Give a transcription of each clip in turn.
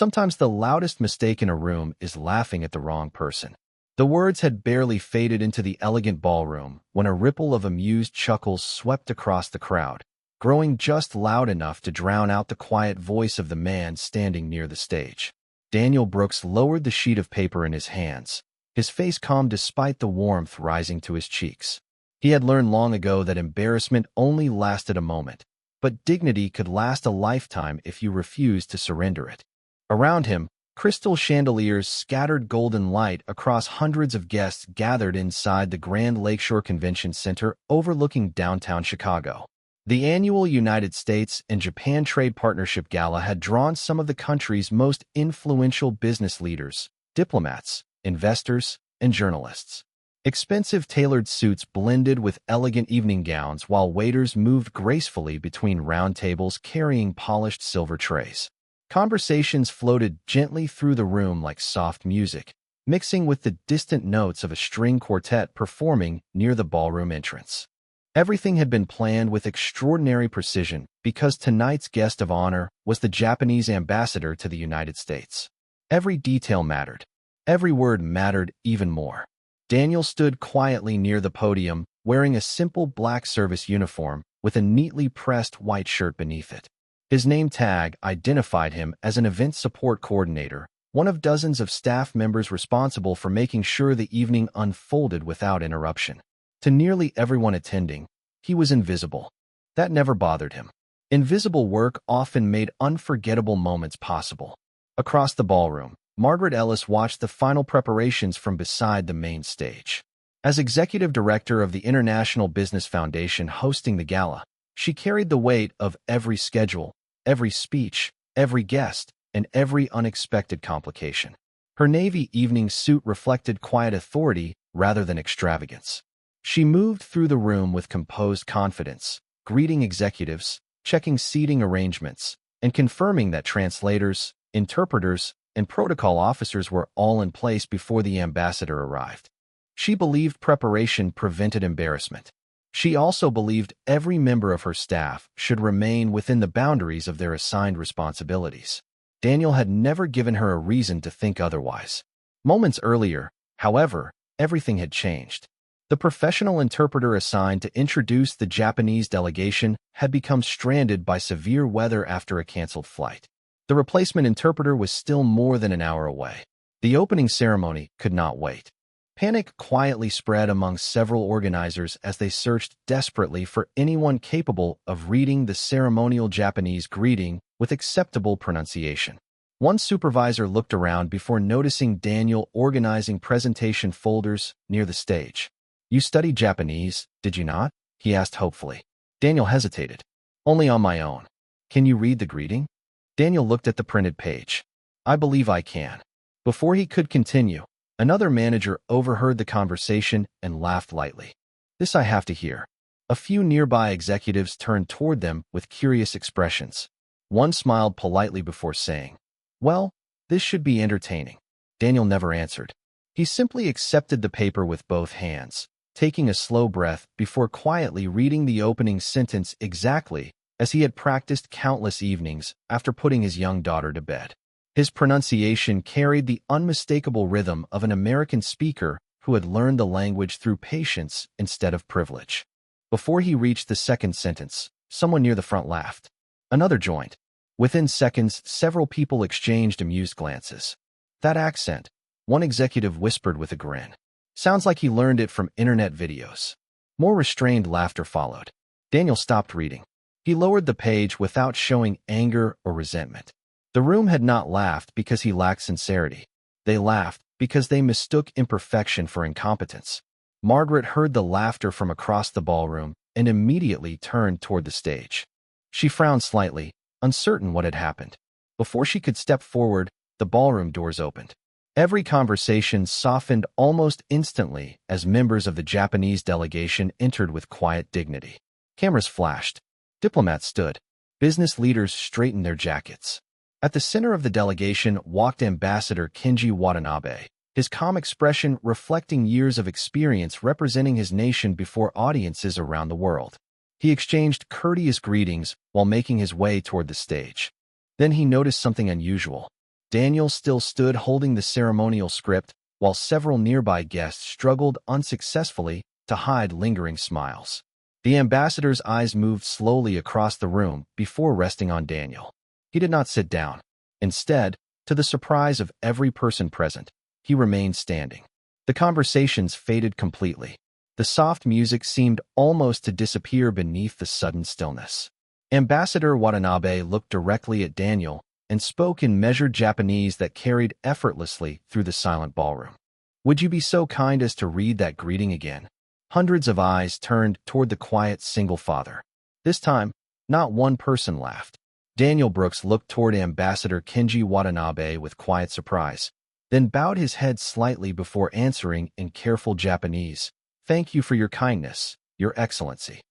Sometimes the loudest mistake in a room is laughing at the wrong person. The words had barely faded into the elegant ballroom when a ripple of amused chuckles swept across the crowd, growing just loud enough to drown out the quiet voice of the man standing near the stage. Daniel Brooks lowered the sheet of paper in his hands, his face calm despite the warmth rising to his cheeks. He had learned long ago that embarrassment only lasted a moment, but dignity could last a lifetime if you refused to surrender it. Around him, crystal chandeliers scattered golden light across hundreds of guests gathered inside the Grand Lakeshore Convention Center overlooking downtown Chicago. The annual United States and Japan Trade Partnership Gala had drawn some of the country's most influential business leaders, diplomats, investors, and journalists. Expensive tailored suits blended with elegant evening gowns while waiters moved gracefully between round tables carrying polished silver trays. Conversations floated gently through the room like soft music, mixing with the distant notes of a string quartet performing near the ballroom entrance. Everything had been planned with extraordinary precision because tonight's guest of honor was the Japanese ambassador to the United States. Every detail mattered. Every word mattered even more. Daniel stood quietly near the podium, wearing a simple black service uniform with a neatly pressed white shirt beneath it. His name tag identified him as an event support coordinator, one of dozens of staff members responsible for making sure the evening unfolded without interruption. To nearly everyone attending, he was invisible. That never bothered him. Invisible work often made unforgettable moments possible. Across the ballroom, Margaret Ellis watched the final preparations from beside the main stage. As executive director of the International Business Foundation hosting the gala, she carried the weight of every schedule, every speech, every guest, and every unexpected complication. Her navy evening suit reflected quiet authority rather than extravagance. She moved through the room with composed confidence, greeting executives, checking seating arrangements, and confirming that translators, interpreters, and protocol officers were all in place before the ambassador arrived. She believed preparation prevented embarrassment. She also believed every member of her staff should remain within the boundaries of their assigned responsibilities. Daniel had never given her a reason to think otherwise. Moments earlier, however, everything had changed. The professional interpreter assigned to introduce the Japanese delegation had become stranded by severe weather after a canceled flight. The replacement interpreter was still more than an hour away. The opening ceremony could not wait. Panic quietly spread among several organizers as they searched desperately for anyone capable of reading the ceremonial Japanese greeting with acceptable pronunciation. One supervisor looked around before noticing Daniel organizing presentation folders near the stage. "You studied Japanese, did you not?" he asked hopefully. Daniel hesitated. "Only on my own." "Can you read the greeting?" Daniel looked at the printed page. "I believe I can." Before he could continue, another manager overheard the conversation and laughed lightly. "This I have to hear." A few nearby executives turned toward them with curious expressions. One smiled politely before saying, "Well, this should be entertaining." Daniel never answered. He simply accepted the paper with both hands, taking a slow breath before quietly reading the opening sentence exactly as he had practiced countless evenings after putting his young daughter to bed. His pronunciation carried the unmistakable rhythm of an American speaker who had learned the language through patience instead of privilege. Before he reached the second sentence, someone near the front laughed. Another joined. Within seconds, several people exchanged amused glances. "That accent," one executive whispered with a grin. "Sounds like he learned it from internet videos." More restrained laughter followed. Daniel stopped reading. He lowered the page without showing anger or resentment. The room had not laughed because he lacked sincerity. They laughed because they mistook imperfection for incompetence. Margaret heard the laughter from across the ballroom and immediately turned toward the stage. She frowned slightly, uncertain what had happened. Before she could step forward, the ballroom doors opened. Every conversation softened almost instantly as members of the Japanese delegation entered with quiet dignity. Cameras flashed. Diplomats stood. Business leaders straightened their jackets. At the center of the delegation walked Ambassador Kenji Watanabe, his calm expression reflecting years of experience representing his nation before audiences around the world. He exchanged courteous greetings while making his way toward the stage. Then he noticed something unusual. Daniel still stood holding the ceremonial script, while several nearby guests struggled unsuccessfully to hide lingering smiles. The ambassador's eyes moved slowly across the room before resting on Daniel. He did not sit down. Instead, to the surprise of every person present, he remained standing. The conversations faded completely. The soft music seemed almost to disappear beneath the sudden stillness. Ambassador Watanabe looked directly at Daniel and spoke in measured Japanese that carried effortlessly through the silent ballroom. "Would you be so kind as to read that greeting again?" Hundreds of eyes turned toward the quiet single father. This time, not one person laughed. Daniel Brooks looked toward Ambassador Kenji Watanabe with quiet surprise, then bowed his head slightly before answering in careful Japanese, "Thank you for your kindness, Your Excellency."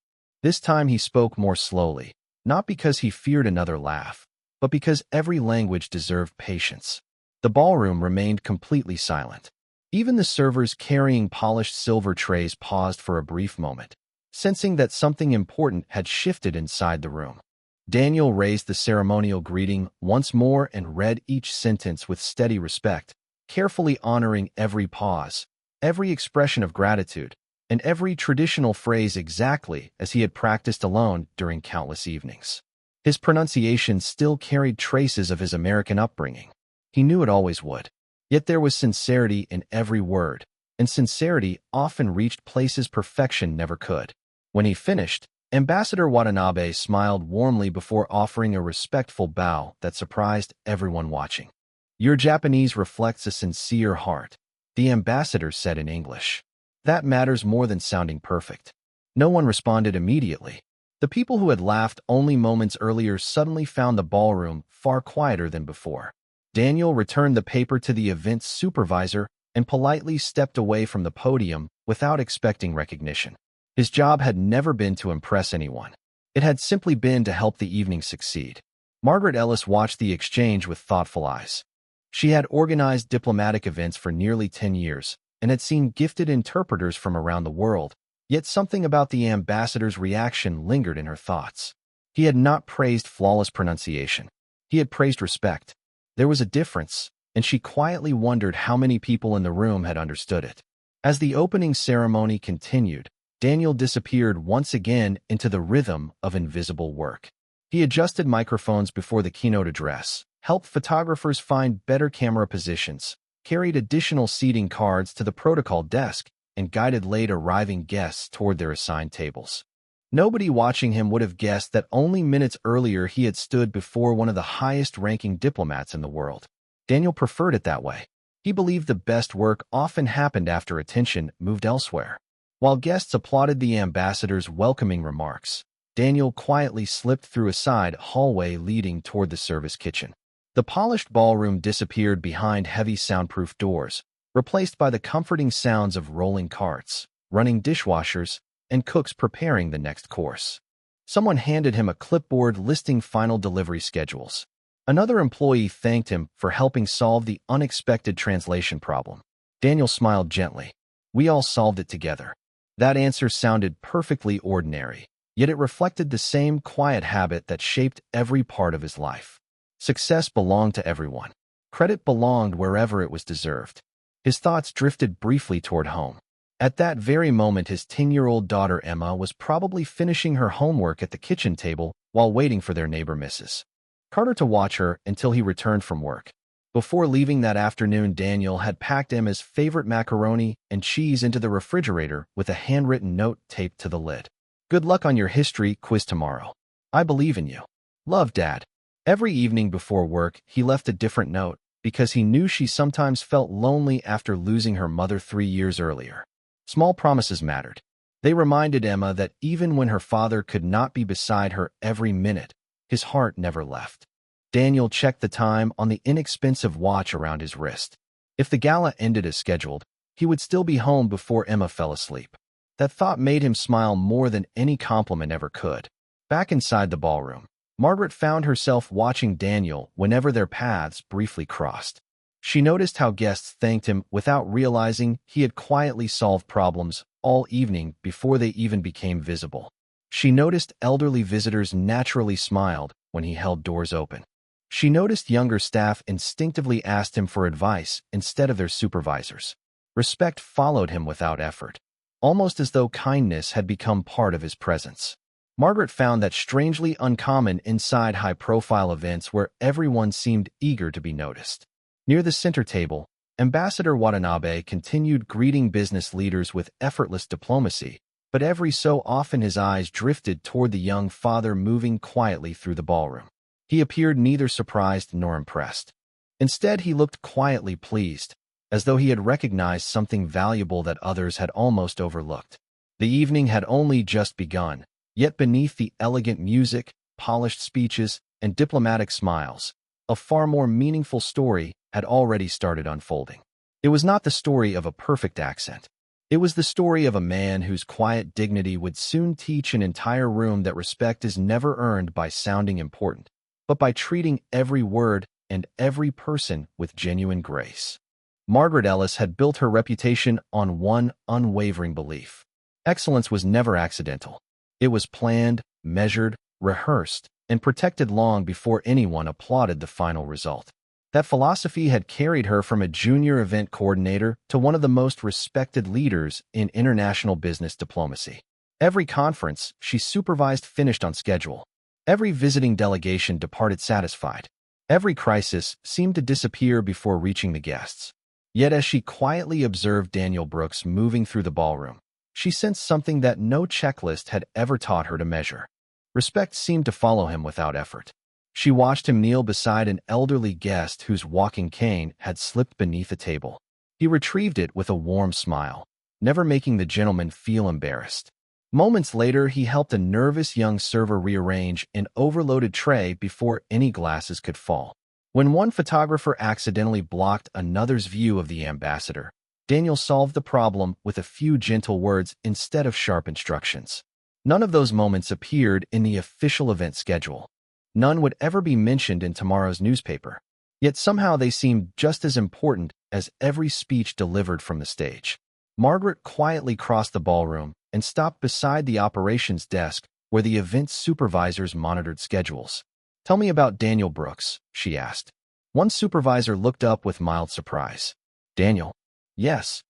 This time he spoke more slowly, not because he feared another laugh, but because every language deserved patience. The ballroom remained completely silent. Even the servers carrying polished silver trays paused for a brief moment, sensing that something important had shifted inside the room. Daniel raised the ceremonial greeting once more and read each sentence with steady respect, carefully honoring every pause, every expression of gratitude, and every traditional phrase exactly as he had practiced alone during countless evenings. His pronunciation still carried traces of his American upbringing. He knew it always would. Yet there was sincerity in every word, and sincerity often reached places perfection never could. When he finished, Ambassador Watanabe smiled warmly before offering a respectful bow that surprised everyone watching. "Your Japanese reflects a sincere heart," the ambassador said in English. "That matters more than sounding perfect." No one responded immediately. The people who had laughed only moments earlier suddenly found the ballroom far quieter than before. Daniel returned the paper to the event's supervisor and politely stepped away from the podium without expecting recognition. His job had never been to impress anyone. It had simply been to help the evening succeed. Margaret Ellis watched the exchange with thoughtful eyes. She had organized diplomatic events for nearly 10 years and had seen gifted interpreters from around the world, yet something about the ambassador's reaction lingered in her thoughts. He had not praised flawless pronunciation. He had praised respect. There was a difference, and she quietly wondered how many people in the room had understood it. As the opening ceremony continued, Daniel disappeared once again into the rhythm of invisible work. He adjusted microphones before the keynote address, helped photographers find better camera positions, carried additional seating cards to the protocol desk, and guided late-arriving guests toward their assigned tables. Nobody watching him would have guessed that only minutes earlier he had stood before one of the highest-ranking diplomats in the world. Daniel preferred it that way. He believed the best work often happened after attention moved elsewhere. While guests applauded the ambassador's welcoming remarks, Daniel quietly slipped through a side hallway leading toward the service kitchen. The polished ballroom disappeared behind heavy soundproof doors, replaced by the comforting sounds of rolling carts, running dishwashers, and cooks preparing the next course. Someone handed him a clipboard listing final delivery schedules. Another employee thanked him for helping solve the unexpected translation problem. Daniel smiled gently. "We all solved it together." That answer sounded perfectly ordinary, yet it reflected the same quiet habit that shaped every part of his life. Success belonged to everyone. Credit belonged wherever it was deserved. His thoughts drifted briefly toward home. At that very moment, his 10-year-old daughter Emma was probably finishing her homework at the kitchen table while waiting for their neighbor Mrs. Carter to watch her until he returned from work. Before leaving that afternoon, Daniel had packed Emma's favorite macaroni and cheese into the refrigerator with a handwritten note taped to the lid. "Good luck on your history quiz tomorrow. I believe in you. Love, Dad." Every evening before work, he left a different note because he knew she sometimes felt lonely after losing her mother 3 years earlier. Small promises mattered. They reminded Emma that even when her father could not be beside her every minute, his heart never left. Daniel checked the time on the inexpensive watch around his wrist. If the gala ended as scheduled, he would still be home before Emma fell asleep. That thought made him smile more than any compliment ever could. Back inside the ballroom, Margaret found herself watching Daniel whenever their paths briefly crossed. She noticed how guests thanked him without realizing he had quietly solved problems all evening before they even became visible. She noticed elderly visitors naturally smiled when he held doors open. She noticed younger staff instinctively asked him for advice instead of their supervisors. Respect followed him without effort, almost as though kindness had become part of his presence. Margaret found that strangely uncommon inside high-profile events where everyone seemed eager to be noticed. Near the center table, Ambassador Watanabe continued greeting business leaders with effortless diplomacy, but every so often his eyes drifted toward the young father moving quietly through the ballroom. He appeared neither surprised nor impressed. Instead, he looked quietly pleased, as though he had recognized something valuable that others had almost overlooked. The evening had only just begun, yet beneath the elegant music, polished speeches, and diplomatic smiles, a far more meaningful story had already started unfolding. It was not the story of a perfect accent. It was the story of a man whose quiet dignity would soon teach an entire room that respect is never earned by sounding important, but by treating every word and every person with genuine grace. Margaret Ellis had built her reputation on one unwavering belief. Excellence was never accidental. It was planned, measured, rehearsed, and protected long before anyone applauded the final result. That philosophy had carried her from a junior event coordinator to one of the most respected leaders in international business diplomacy. Every conference she supervised finished on schedule. Every visiting delegation departed satisfied. Every crisis seemed to disappear before reaching the guests. Yet as she quietly observed Daniel Brooks moving through the ballroom, she sensed something that no checklist had ever taught her to measure. Respect seemed to follow him without effort. She watched him kneel beside an elderly guest whose walking cane had slipped beneath a table. He retrieved it with a warm smile, never making the gentleman feel embarrassed. Moments later, he helped a nervous young server rearrange an overloaded tray before any glasses could fall. When one photographer accidentally blocked another's view of the ambassador, Daniel solved the problem with a few gentle words instead of sharp instructions. None of those moments appeared in the official event schedule. None would ever be mentioned in tomorrow's newspaper. Yet somehow they seemed just as important as every speech delivered from the stage. Margaret quietly crossed the ballroom and stopped beside the operations desk where the event supervisors monitored schedules. "Tell me about Daniel Brooks," she asked. One supervisor looked up with mild surprise. "Daniel?" "Yes."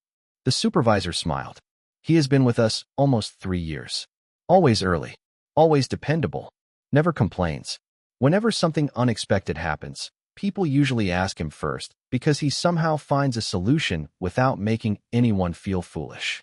The supervisor smiled. "He has been with us almost 3 years. Always early. Always dependable. Never complains. Whenever something unexpected happens, people usually ask him first because he somehow finds a solution without making anyone feel foolish."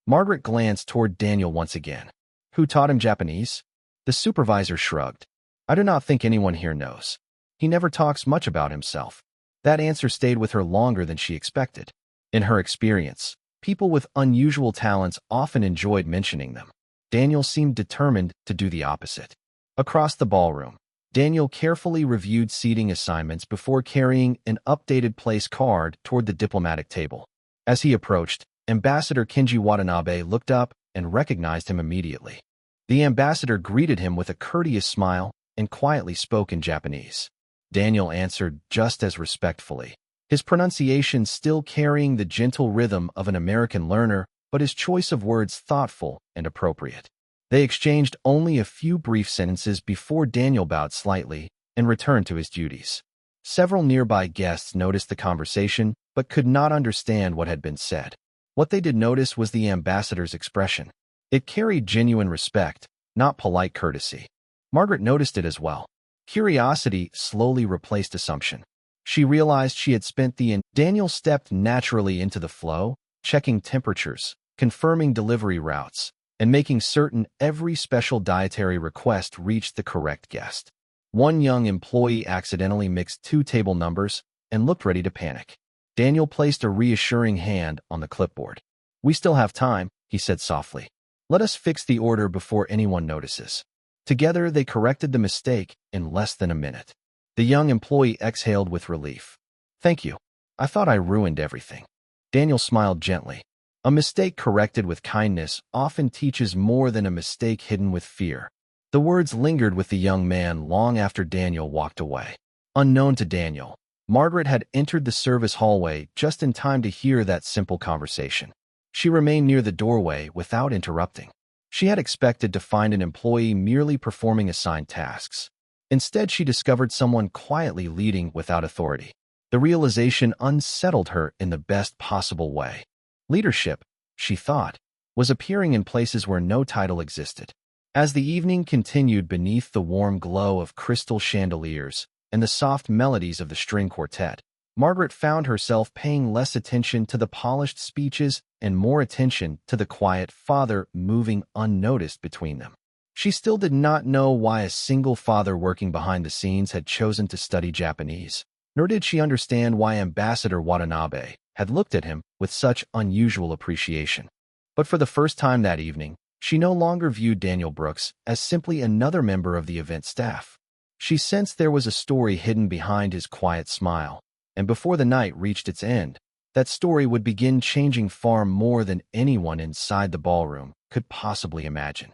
Margaret glanced toward Daniel once again. "Who taught him Japanese?" The supervisor shrugged. "I do not think anyone here knows. He never talks much about himself." That answer stayed with her longer than she expected. In her experience, people with unusual talents often enjoyed mentioning them. Daniel seemed determined to do the opposite. Across the ballroom, Daniel carefully reviewed seating assignments before carrying an updated place card toward the diplomatic table. As he approached, Ambassador Kenji Watanabe looked up and recognized him immediately. The ambassador greeted him with a courteous smile and quietly spoke in Japanese. Daniel answered just as respectfully, his pronunciation still carrying the gentle rhythm of an American learner, but his choice of words thoughtful and appropriate. They exchanged only a few brief sentences before Daniel bowed slightly and returned to his duties. Several nearby guests noticed the conversation but could not understand what had been said. What they did notice was the ambassador's expression. It carried genuine respect, not polite courtesy. Margaret noticed it as well. Curiosity slowly replaced assumption. She realized she had spent Daniel stepped naturally into the flow, checking temperatures, confirming delivery routes, and making certain every special dietary request reached the correct guest. One young employee accidentally mixed 2 table numbers and looked ready to panic. Daniel placed a reassuring hand on the clipboard. "We still have time," he said softly. "Let us fix the order before anyone notices." Together, they corrected the mistake in less than a minute. The young employee exhaled with relief. "Thank you. I thought I ruined everything." Daniel smiled gently. A mistake corrected with kindness often teaches more than a mistake hidden with fear. The words lingered with the young man long after Daniel walked away. Unknown to Daniel, Margaret had entered the service hallway just in time to hear that simple conversation. She remained near the doorway without interrupting. She had expected to find an employee merely performing assigned tasks. Instead, she discovered someone quietly leading without authority. The realization unsettled her in the best possible way. Leadership, she thought, was appearing in places where no title existed. As the evening continued beneath the warm glow of crystal chandeliers and the soft melodies of the string quartet, Margaret found herself paying less attention to the polished speeches and more attention to the quiet father moving unnoticed between them. She still did not know why a single father working behind the scenes had chosen to study Japanese, nor did she understand why Ambassador Watanabe had looked at him with such unusual appreciation. But for the first time that evening, she no longer viewed Daniel Brooks as simply another member of the event staff. She sensed there was a story hidden behind his quiet smile, and before the night reached its end, that story would begin changing far more than anyone inside the ballroom could possibly imagine.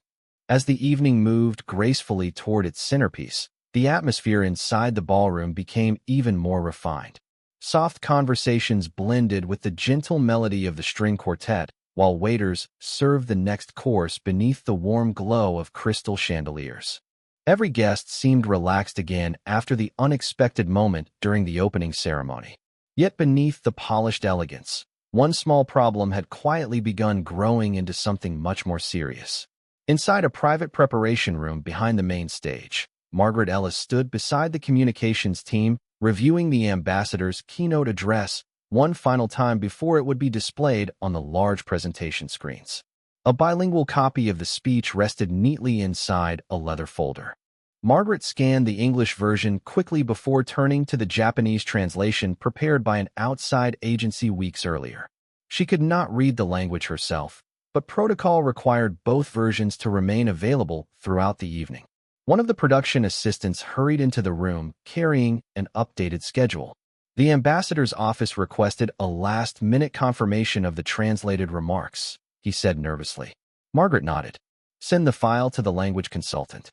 As the evening moved gracefully toward its centerpiece, the atmosphere inside the ballroom became even more refined. Soft conversations blended with the gentle melody of the string quartet, while waiters served the next course beneath the warm glow of crystal chandeliers. Every guest seemed relaxed again after the unexpected moment during the opening ceremony. Yet beneath the polished elegance, one small problem had quietly begun growing into something much more serious. Inside a private preparation room behind the main stage, Margaret Ellis stood beside the communications team, reviewing the ambassador's keynote address one final time before it would be displayed on the large presentation screens. A bilingual copy of the speech rested neatly inside a leather folder. Margaret scanned the English version quickly before turning to the Japanese translation prepared by an outside agency weeks earlier. She could not read the language herself, but protocol required both versions to remain available throughout the evening. One of the production assistants hurried into the room, carrying an updated schedule. The ambassador's office requested a last-minute confirmation of the translated remarks, he said nervously. Margaret nodded. Send the file to the language consultant.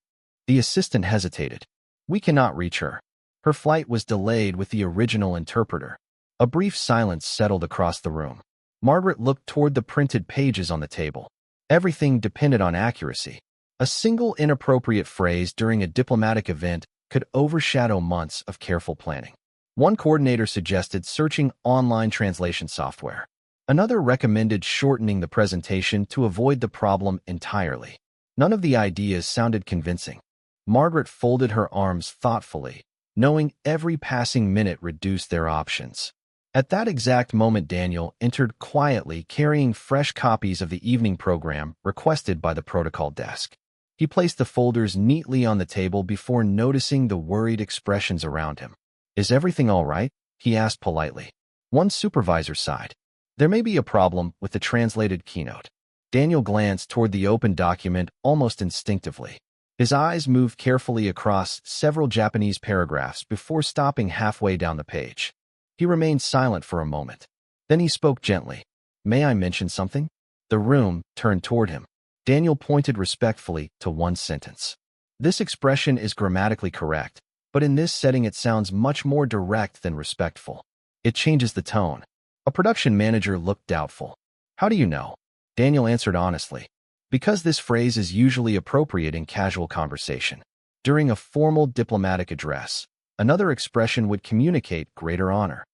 The assistant hesitated. We cannot reach her. Her flight was delayed with the original interpreter. A brief silence settled across the room. Margaret looked toward the printed pages on the table. Everything depended on accuracy. A single inappropriate phrase during a diplomatic event could overshadow months of careful planning. One coordinator suggested searching online translation software. Another recommended shortening the presentation to avoid the problem entirely. None of the ideas sounded convincing. Margaret folded her arms thoughtfully, knowing every passing minute reduced their options. At that exact moment, Daniel entered quietly, carrying fresh copies of the evening program requested by the protocol desk. He placed the folders neatly on the table before noticing the worried expressions around him. Is everything all right? He asked politely. One supervisor sighed. There may be a problem with the translated keynote. Daniel glanced toward the open document almost instinctively. His eyes moved carefully across several Japanese paragraphs before stopping halfway down the page. He remained silent for a moment. Then he spoke gently. May I mention something? The room turned toward him. Daniel pointed respectfully to one sentence. This expression is grammatically correct, but in this setting it sounds much more direct than respectful. It changes the tone. A production manager looked doubtful. How do you know? Daniel answered honestly. Because this phrase is usually appropriate in casual conversation. During a formal diplomatic address, another expression would communicate greater honor.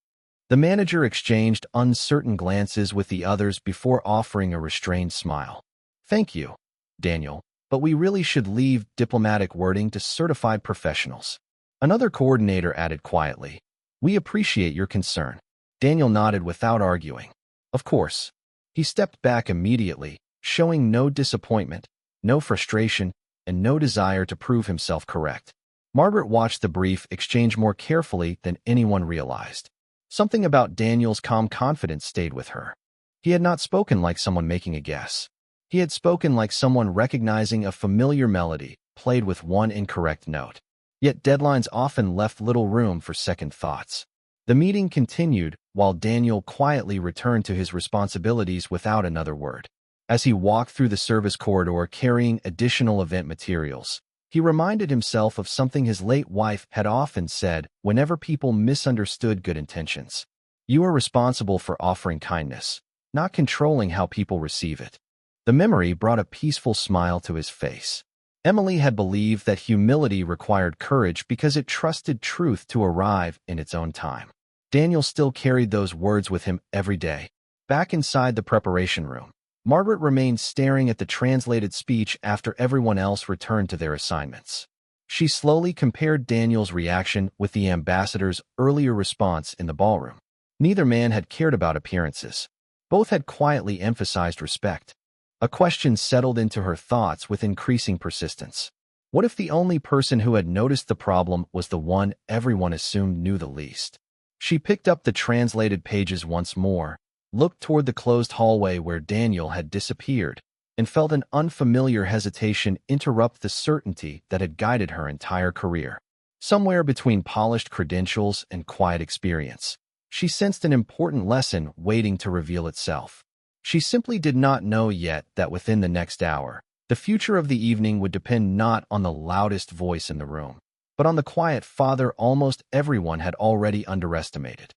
The manager exchanged uncertain glances with the others before offering a restrained smile. Thank you, Daniel, but we really should leave diplomatic wording to certified professionals. Another coordinator added quietly. We appreciate your concern. Daniel nodded without arguing. Of course. He stepped back immediately, showing no disappointment, no frustration, and no desire to prove himself correct. Margaret watched the brief exchange more carefully than anyone realized. Something about Daniel's calm confidence stayed with her. He had not spoken like someone making a guess. He had spoken like someone recognizing a familiar melody, played with one incorrect note. Yet deadlines often left little room for second thoughts. The meeting continued while Daniel quietly returned to his responsibilities without another word. As he walked through the service corridor carrying additional event materials, he reminded himself of something his late wife had often said whenever people misunderstood good intentions. You are responsible for offering kindness, not controlling how people receive it. The memory brought a peaceful smile to his face. Emily had believed that humility required courage because it trusted truth to arrive in its own time. Daniel still carried those words with him every day. Back inside the preparation room, Margaret remained staring at the translated speech after everyone else returned to their assignments. She slowly compared Daniel's reaction with the ambassador's earlier response in the ballroom. Neither man had cared about appearances. Both had quietly emphasized respect. A question settled into her thoughts with increasing persistence. What if the only person who had noticed the problem was the one everyone assumed knew the least? She picked up the translated pages once more, looked toward the closed hallway where Daniel had disappeared, and felt an unfamiliar hesitation interrupt the certainty that had guided her entire career. Somewhere between polished credentials and quiet experience, she sensed an important lesson waiting to reveal itself. She simply did not know yet that within the next hour, the future of the evening would depend not on the loudest voice in the room, but on the quiet father almost everyone had already underestimated.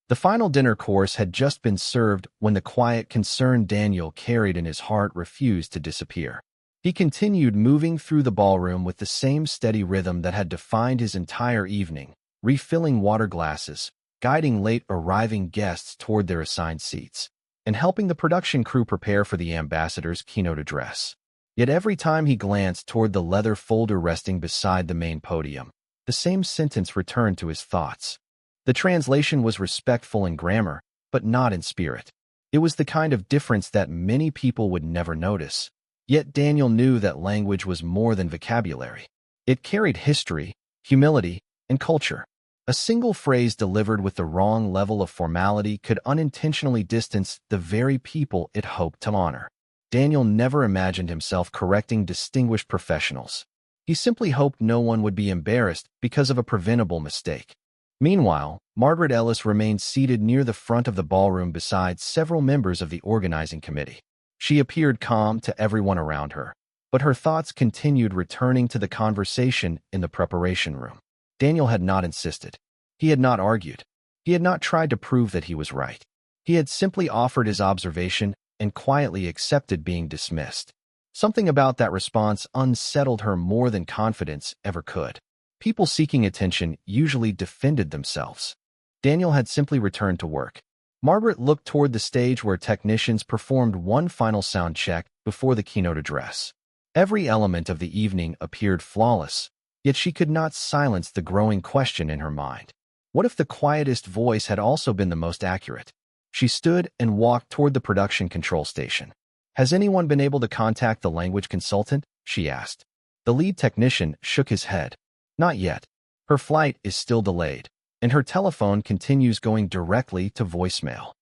The final dinner course had just been served when the quiet concern Daniel carried in his heart refused to disappear. He continued moving through the ballroom with the same steady rhythm that had defined his entire evening, refilling water glasses, guiding late-arriving guests toward their assigned seats, and helping the production crew prepare for the ambassador's keynote address. Yet every time he glanced toward the leather folder resting beside the main podium, the same sentence returned to his thoughts. The translation was respectful in grammar, but not in spirit. It was the kind of difference that many people would never notice. Yet Daniel knew that language was more than vocabulary. It carried history, humility, and culture. A single phrase delivered with the wrong level of formality could unintentionally distance the very people it hoped to honor. Daniel never imagined himself correcting distinguished professionals. He simply hoped no one would be embarrassed because of a preventable mistake. Meanwhile, Margaret Ellis remained seated near the front of the ballroom beside several members of the organizing committee. She appeared calm to everyone around her, but her thoughts continued returning to the conversation in the preparation room. Daniel had not insisted. He had not argued. He had not tried to prove that he was right. He had simply offered his observation and quietly accepted being dismissed. Something about that response unsettled her more than confidence ever could. People seeking attention usually defended themselves. Daniel had simply returned to work. Margaret looked toward the stage where technicians performed one final sound check before the keynote address. Every element of the evening appeared flawless, yet she could not silence the growing question in her mind. What if the quietest voice had also been the most accurate? She stood and walked toward the production control station. "Has anyone been able to contact the language consultant?" she asked. The lead technician shook his head. "Not yet. Her flight is still delayed, and her telephone continues going directly to voicemail."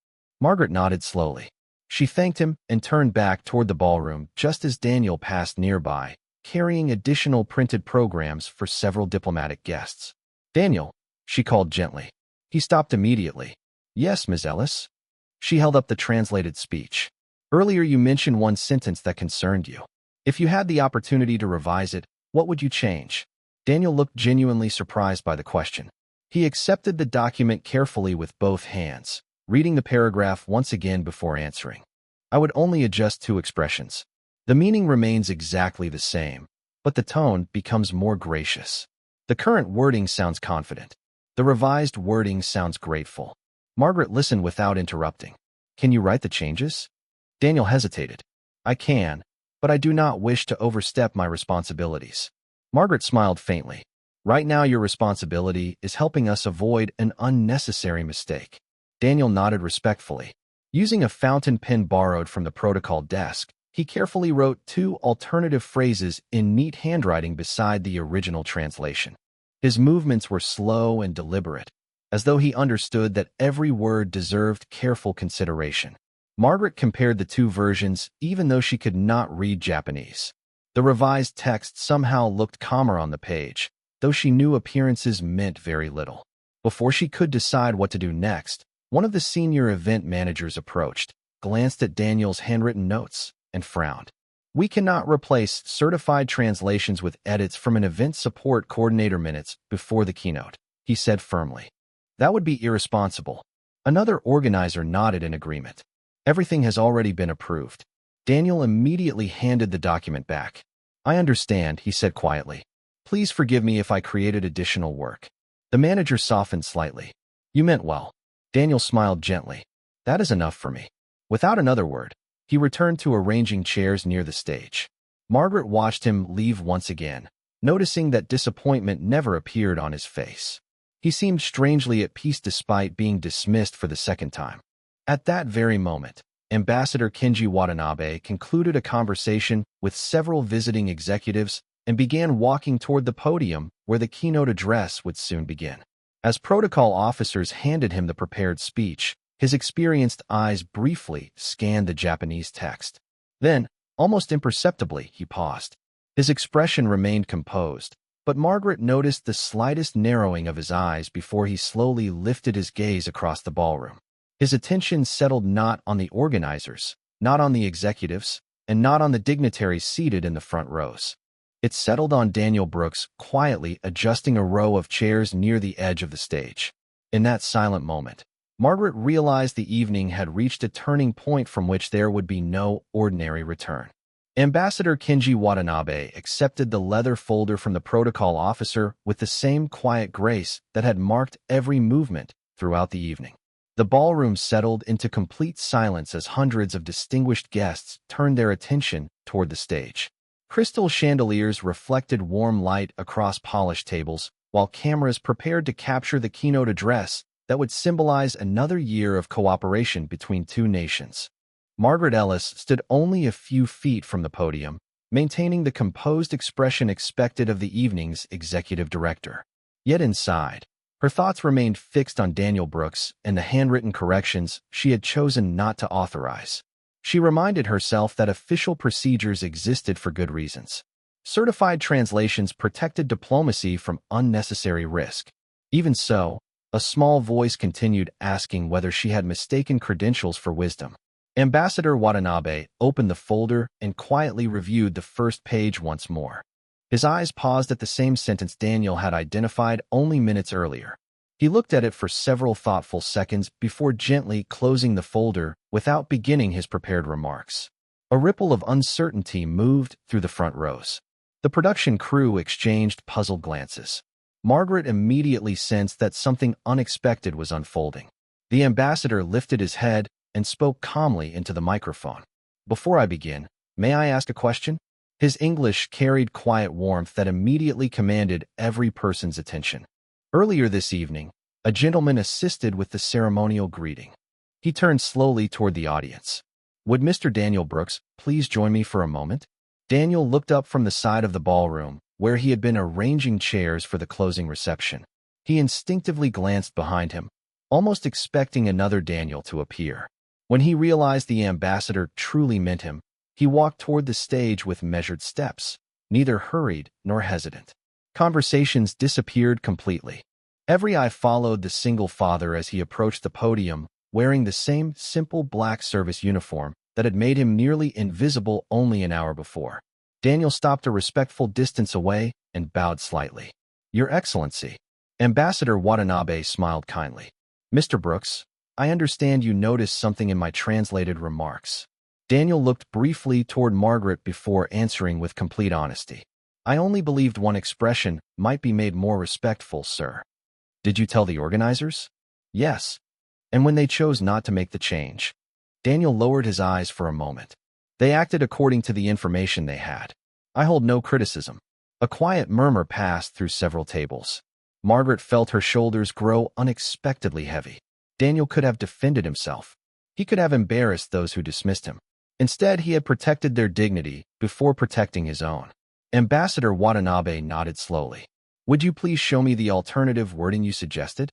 Margaret nodded slowly. She thanked him and turned back toward the ballroom just as Daniel passed nearby, carrying additional printed programs for several diplomatic guests. "Daniel," she called gently. He stopped immediately. "Yes, Ms. Ellis." She held up the translated speech. "Earlier you mentioned one sentence that concerned you. If you had the opportunity to revise it, what would you change?" Daniel looked genuinely surprised by the question. He accepted the document carefully with both hands, reading the paragraph once again before answering. "I would only adjust two expressions. The meaning remains exactly the same, but the tone becomes more gracious. The current wording sounds confident. The revised wording sounds grateful." Margaret listened without interrupting. "Can you write the changes?" Daniel hesitated. "I can, but I do not wish to overstep my responsibilities." Margaret smiled faintly. "Right now your responsibility is helping us avoid an unnecessary mistake." Daniel nodded respectfully. Using a fountain pen borrowed from the protocol desk, he carefully wrote two alternative phrases in neat handwriting beside the original translation. His movements were slow and deliberate, as though he understood that every word deserved careful consideration. Margaret compared the two versions even though she could not read Japanese. The revised text somehow looked calmer on the page, though she knew appearances meant very little. Before she could decide what to do next, one of the senior event managers approached, glanced at Daniel's handwritten notes, and frowned. "We cannot replace certified translations with edits from an event support coordinator minutes before the keynote," he said firmly. "That would be irresponsible." Another organizer nodded in agreement. "Everything has already been approved." Daniel immediately handed the document back. I understand, he said quietly. Please forgive me if I created additional work. The manager softened slightly. You meant well. Daniel smiled gently. That is enough for me. Without another word, he returned to arranging chairs near the stage. Margaret watched him leave once again, noticing that disappointment never appeared on his face. He seemed strangely at peace despite being dismissed for the second time. At that very moment, Ambassador Kenji Watanabe concluded a conversation with several visiting executives and began walking toward the podium where the keynote address would soon begin. As protocol officers handed him the prepared speech, his experienced eyes briefly scanned the Japanese text. Then, almost imperceptibly, he paused. His expression remained composed, but Margaret noticed the slightest narrowing of his eyes before he slowly lifted his gaze across the ballroom. His attention settled not on the organizers, not on the executives, and not on the dignitaries seated in the front rows. It settled on Daniel Brooks, quietly adjusting a row of chairs near the edge of the stage. In that silent moment, Margaret realized the evening had reached a turning point from which there would be no ordinary return. Ambassador Kenji Watanabe accepted the leather folder from the protocol officer with the same quiet grace that had marked every movement throughout the evening. The ballroom settled into complete silence as hundreds of distinguished guests turned their attention toward the stage. Crystal chandeliers reflected warm light across polished tables, while cameras prepared to capture the keynote address that would symbolize another year of cooperation between two nations. Margaret Ellis stood only a few feet from the podium, maintaining the composed expression expected of the evening's executive director. Yet inside, her thoughts remained fixed on Daniel Brooks and the handwritten corrections she had chosen not to authorize. She reminded herself that official procedures existed for good reasons. Certified translations protected diplomacy from unnecessary risk. Even so, a small voice continued asking whether she had mistaken credentials for wisdom. Ambassador Watanabe opened the folder and quietly reviewed the first page once more. His eyes paused at the same sentence Daniel had identified only minutes earlier. He looked at it for several thoughtful seconds before gently closing the folder without beginning his prepared remarks. A ripple of uncertainty moved through the front rows. The production crew exchanged puzzled glances. Margaret immediately sensed that something unexpected was unfolding. The ambassador lifted his head and spoke calmly into the microphone. Before I begin, may I ask a question? His English carried quiet warmth that immediately commanded every person's attention. Earlier this evening, a gentleman assisted with the ceremonial greeting. He turned slowly toward the audience. Would Mr. Daniel Brooks please join me for a moment? Daniel looked up from the side of the ballroom, where he had been arranging chairs for the closing reception. He instinctively glanced behind him, almost expecting another Daniel to appear. When he realized the ambassador truly meant him, he walked toward the stage with measured steps, neither hurried nor hesitant. Conversations disappeared completely. Every eye followed the single father as he approached the podium, wearing the same simple black service uniform that had made him nearly invisible only an hour before. Daniel stopped a respectful distance away and bowed slightly. Your Excellency. Ambassador Watanabe smiled kindly. Mr. Brooks, I understand you noticed something in my translated remarks. Daniel looked briefly toward Margaret before answering with complete honesty. I only believed one expression might be made more respectful, sir. Did you tell the organizers? Yes. And when they chose not to make the change? Daniel lowered his eyes for a moment. They acted according to the information they had. I hold no criticism. A quiet murmur passed through several tables. Margaret felt her shoulders grow unexpectedly heavy. Daniel could have defended himself. He could have embarrassed those who dismissed him. Instead, he had protected their dignity before protecting his own. Ambassador Watanabe nodded slowly. Would you please show me the alternative wording you suggested?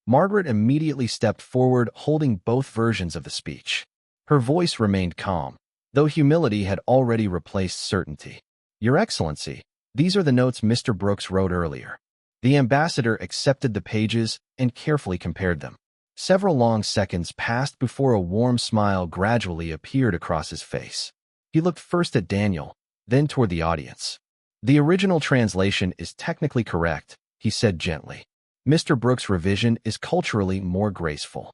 Margaret immediately stepped forward, holding both versions of the speech. Her voice remained calm, though humility had already replaced certainty. Your Excellency, these are the notes Mr. Brooks wrote earlier. The ambassador accepted the pages and carefully compared them. Several long seconds passed before a warm smile gradually appeared across his face. He looked first at Daniel, then toward the audience. The original translation is technically correct, he said gently. Mr. Brooks' revision is culturally more graceful.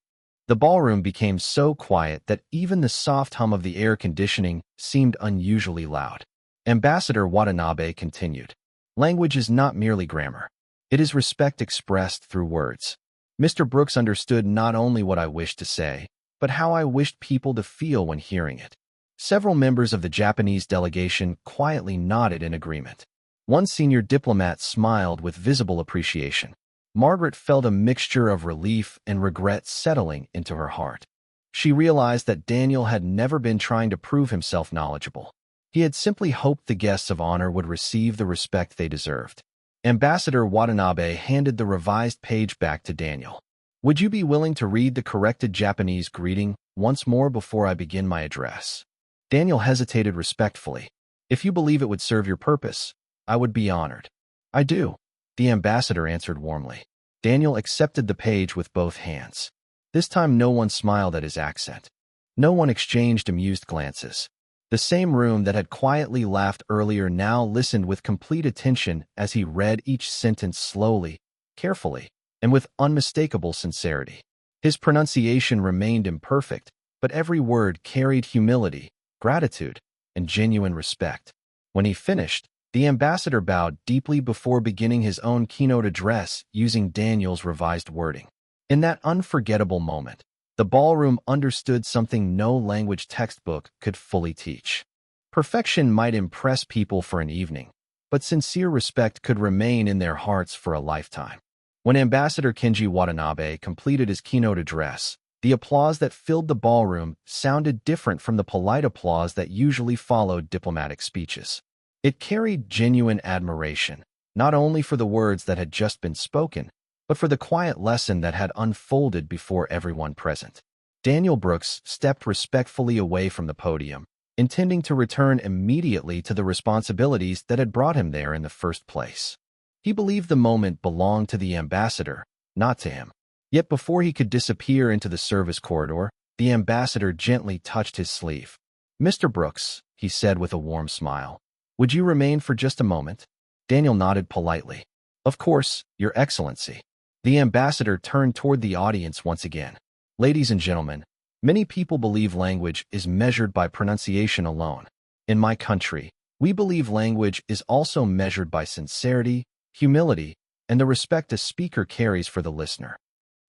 The ballroom became so quiet that even the soft hum of the air conditioning seemed unusually loud. Ambassador Watanabe continued. Language is not merely grammar. It is respect expressed through words. Mr. Brooks understood not only what I wished to say, but how I wished people to feel when hearing it. Several members of the Japanese delegation quietly nodded in agreement. One senior diplomat smiled with visible appreciation. Margaret felt a mixture of relief and regret settling into her heart. She realized that Daniel had never been trying to prove himself knowledgeable. He had simply hoped the guests of honor would receive the respect they deserved. Ambassador Watanabe handed the revised page back to Daniel. Would you be willing to read the corrected Japanese greeting once more before I begin my address? Daniel hesitated respectfully. If you believe it would serve your purpose, I would be honored. I do, the ambassador answered warmly. Daniel accepted the page with both hands. This time no one smiled at his accent. No one exchanged amused glances. The same room that had quietly laughed earlier now listened with complete attention as he read each sentence slowly, carefully, and with unmistakable sincerity. His pronunciation remained imperfect, but every word carried humility, gratitude, and genuine respect. When he finished, the ambassador bowed deeply before beginning his own keynote address using Daniel's revised wording. In that unforgettable moment, the ballroom understood something no language textbook could fully teach. Perfection might impress people for an evening, but sincere respect could remain in their hearts for a lifetime. When Ambassador Kenji Watanabe completed his keynote address, the applause that filled the ballroom sounded different from the polite applause that usually followed diplomatic speeches. It carried genuine admiration, not only for the words that had just been spoken, but for the quiet lesson that had unfolded before everyone present. Daniel Brooks stepped respectfully away from the podium, intending to return immediately to the responsibilities that had brought him there in the first place. He believed the moment belonged to the ambassador, not to him. Yet before he could disappear into the service corridor, the ambassador gently touched his sleeve. "Mr. Brooks," he said with a warm smile, "would you remain for just a moment?" Daniel nodded politely. "Of course, Your Excellency." The ambassador turned toward the audience once again. "Ladies and gentlemen, many people believe language is measured by pronunciation alone. In my country, we believe language is also measured by sincerity, humility, and the respect a speaker carries for the listener."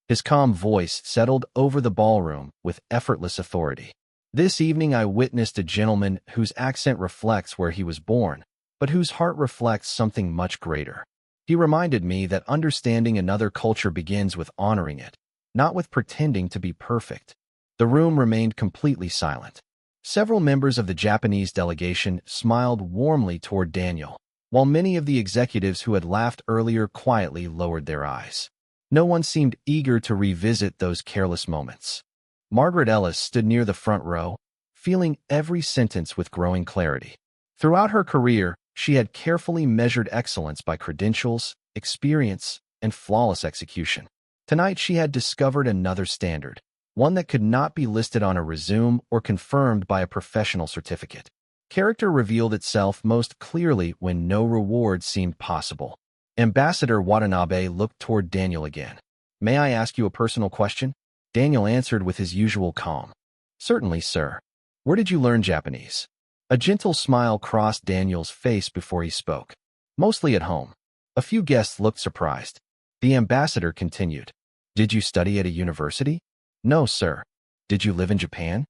His calm voice settled over the ballroom with effortless authority. "This evening I witnessed a gentleman whose accent reflects where he was born, but whose heart reflects something much greater. He reminded me that understanding another culture begins with honoring it, not with pretending to be perfect." The room remained completely silent. Several members of the Japanese delegation smiled warmly toward Daniel, while many of the executives who had laughed earlier quietly lowered their eyes. No one seemed eager to revisit those careless moments. Margaret Ellis stood near the front row, feeling every sentence with growing clarity. Throughout her career, she had carefully measured excellence by credentials, experience, and flawless execution. Tonight she had discovered another standard, one that could not be listed on a resume or confirmed by a professional certificate. Character revealed itself most clearly when no reward seemed possible. Ambassador Watanabe looked toward Daniel again. "May I ask you a personal question?" Daniel answered with his usual calm. "Certainly, sir. Where did you learn Japanese?" A gentle smile crossed Daniel's face before he spoke. "Mostly at home." A few guests looked surprised. The ambassador continued. "Did you study at a university?" "No, sir." "Did you live in Japan?"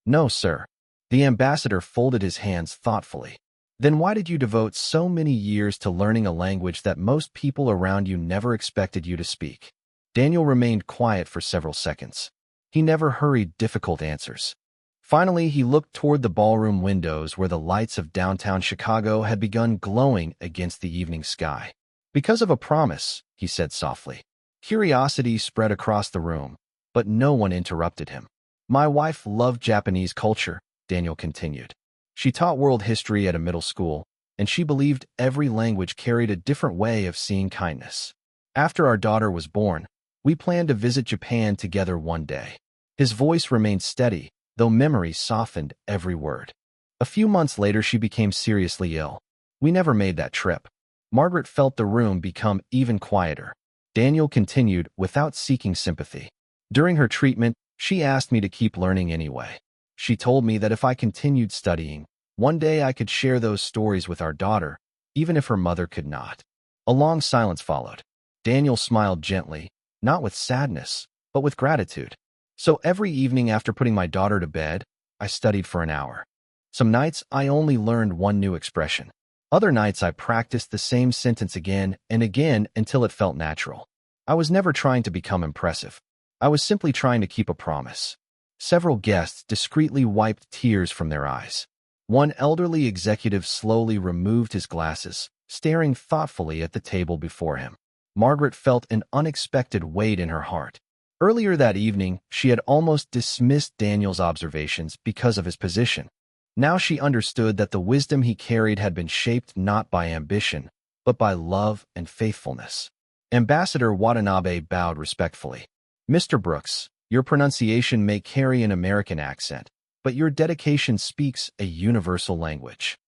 "No, sir." The ambassador folded his hands thoughtfully. "Then why did you devote so many years to learning a language that most people around you never expected you to speak?" Daniel remained quiet for several seconds. He never hurried difficult answers. Finally, he looked toward the ballroom windows where the lights of downtown Chicago had begun glowing against the evening sky. "Because of a promise," he said softly. Curiosity spread across the room, but no one interrupted him. "My wife loved Japanese culture," Daniel continued. "She taught world history at a middle school, and she believed every language carried a different way of seeing kindness. After our daughter was born, we planned to visit Japan together one day." His voice remained steady, though memory softened every word. "A few months later she became seriously ill. We never made that trip." Margaret felt the room become even quieter. Daniel continued without seeking sympathy. "During her treatment, she asked me to keep learning anyway. She told me that if I continued studying, One day I could share those stories with our daughter, even if her mother could not. A long silence followed. Daniel smiled gently, not with sadness, but with gratitude. So every evening after putting my daughter to bed, I studied for an hour. Some nights I only learned one new expression. Other nights I practiced the same sentence again and again until it felt natural. I was never trying to become impressive. I was simply trying to keep a promise. Several guests discreetly wiped tears from their eyes. One elderly executive slowly removed his glasses, staring thoughtfully at the table before him. Margaret felt an unexpected weight in her heart. Earlier that evening, she had almost dismissed Daniel's observations because of his position. Now she understood that the wisdom he carried had been shaped not by ambition, but by love and faithfulness. Ambassador Watanabe bowed respectfully. "Mr. Brooks, your pronunciation may carry an American accent, but your dedication speaks a universal language."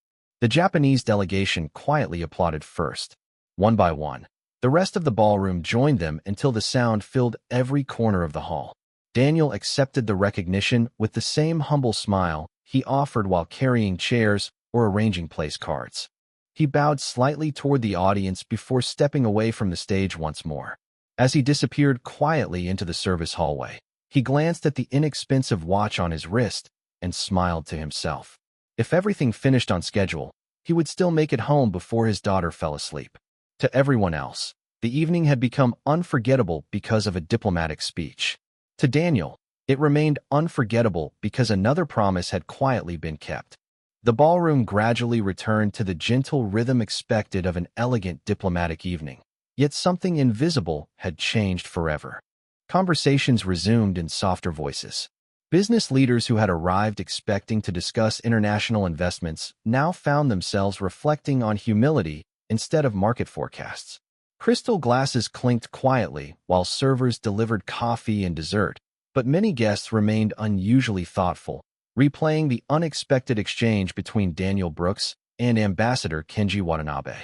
The Japanese delegation quietly applauded first. One by one, the rest of the ballroom joined them until the sound filled every corner of the hall. Daniel accepted the recognition with the same humble smile he offered while carrying chairs or arranging place cards. He bowed slightly toward the audience before stepping away from the stage once more. As he disappeared quietly into the service hallway, he glanced at the inexpensive watch on his wrist and smiled to himself. If everything finished on schedule, he would still make it home before his daughter fell asleep. To everyone else, the evening had become unforgettable because of a diplomatic speech. To Daniel, it remained unforgettable because another promise had quietly been kept. The ballroom gradually returned to the gentle rhythm expected of an elegant diplomatic evening. Yet something invisible had changed forever. Conversations resumed in softer voices. Business leaders who had arrived expecting to discuss international investments now found themselves reflecting on humility instead of market forecasts. Crystal glasses clinked quietly while servers delivered coffee and dessert, but many guests remained unusually thoughtful, replaying the unexpected exchange between Daniel Brooks and Ambassador Kenji Watanabe.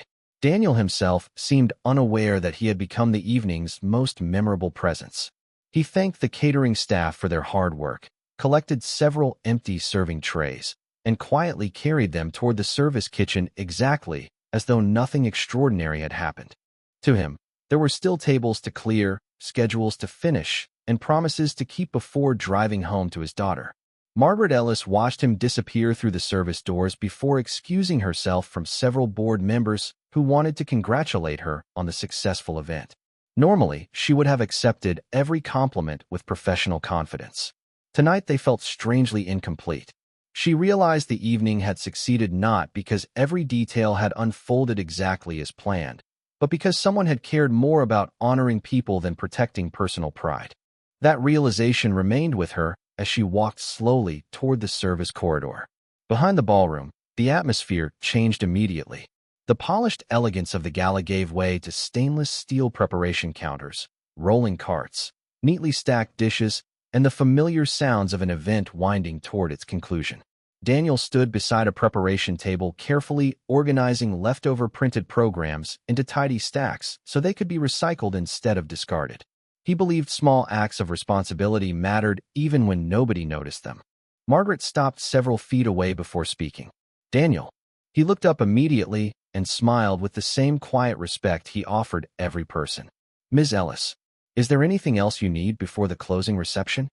Daniel himself seemed unaware that he had become the evening's most memorable presence. He thanked the catering staff for their hard work, collected several empty serving trays, and quietly carried them toward the service kitchen exactly as though nothing extraordinary had happened. To him, there were still tables to clear, schedules to finish, and promises to keep before driving home to his daughter. Margaret Ellis watched him disappear through the service doors before excusing herself from several board members who wanted to congratulate her on the successful event. Normally, she would have accepted every compliment with professional confidence. Tonight they felt strangely incomplete. She realized the evening had succeeded not because every detail had unfolded exactly as planned, but because someone had cared more about honoring people than protecting personal pride. That realization remained with her as she walked slowly toward the service corridor. Behind the ballroom, the atmosphere changed immediately. The polished elegance of the gala gave way to stainless steel preparation counters, rolling carts, neatly stacked dishes, and the familiar sounds of an event winding toward its conclusion. Daniel stood beside a preparation table carefully organizing leftover printed programs into tidy stacks so they could be recycled instead of discarded. He believed small acts of responsibility mattered even when nobody noticed them. Margaret stopped several feet away before speaking. "Daniel." He looked up immediately and smiled with the same quiet respect he offered every person. "Ms. Ellis, is there anything else you need before the closing reception?"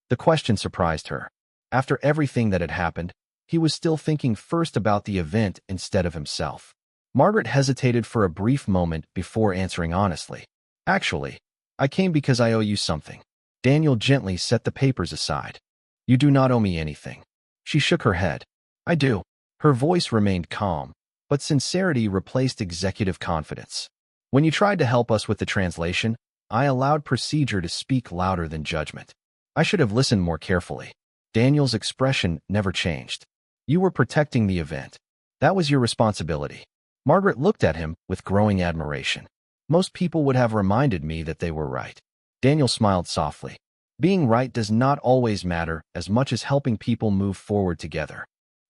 The question surprised her. After everything that had happened, he was still thinking first about the event instead of himself. Margaret hesitated for a brief moment before answering honestly. "Actually, I came because I owe you something." Daniel gently set the papers aside. "You do not owe me anything." She shook her head. "I do." Her voice remained calm, but sincerity replaced executive confidence. "When you tried to help us with the translation, I allowed procedure to speak louder than judgment. I should have listened more carefully." Daniel's expression never changed. "You were protecting the event. That was your responsibility." Margaret looked at him with growing admiration. "Most people would have reminded me that they were right." Daniel smiled softly. "Being right does not always matter as much as helping people move forward together."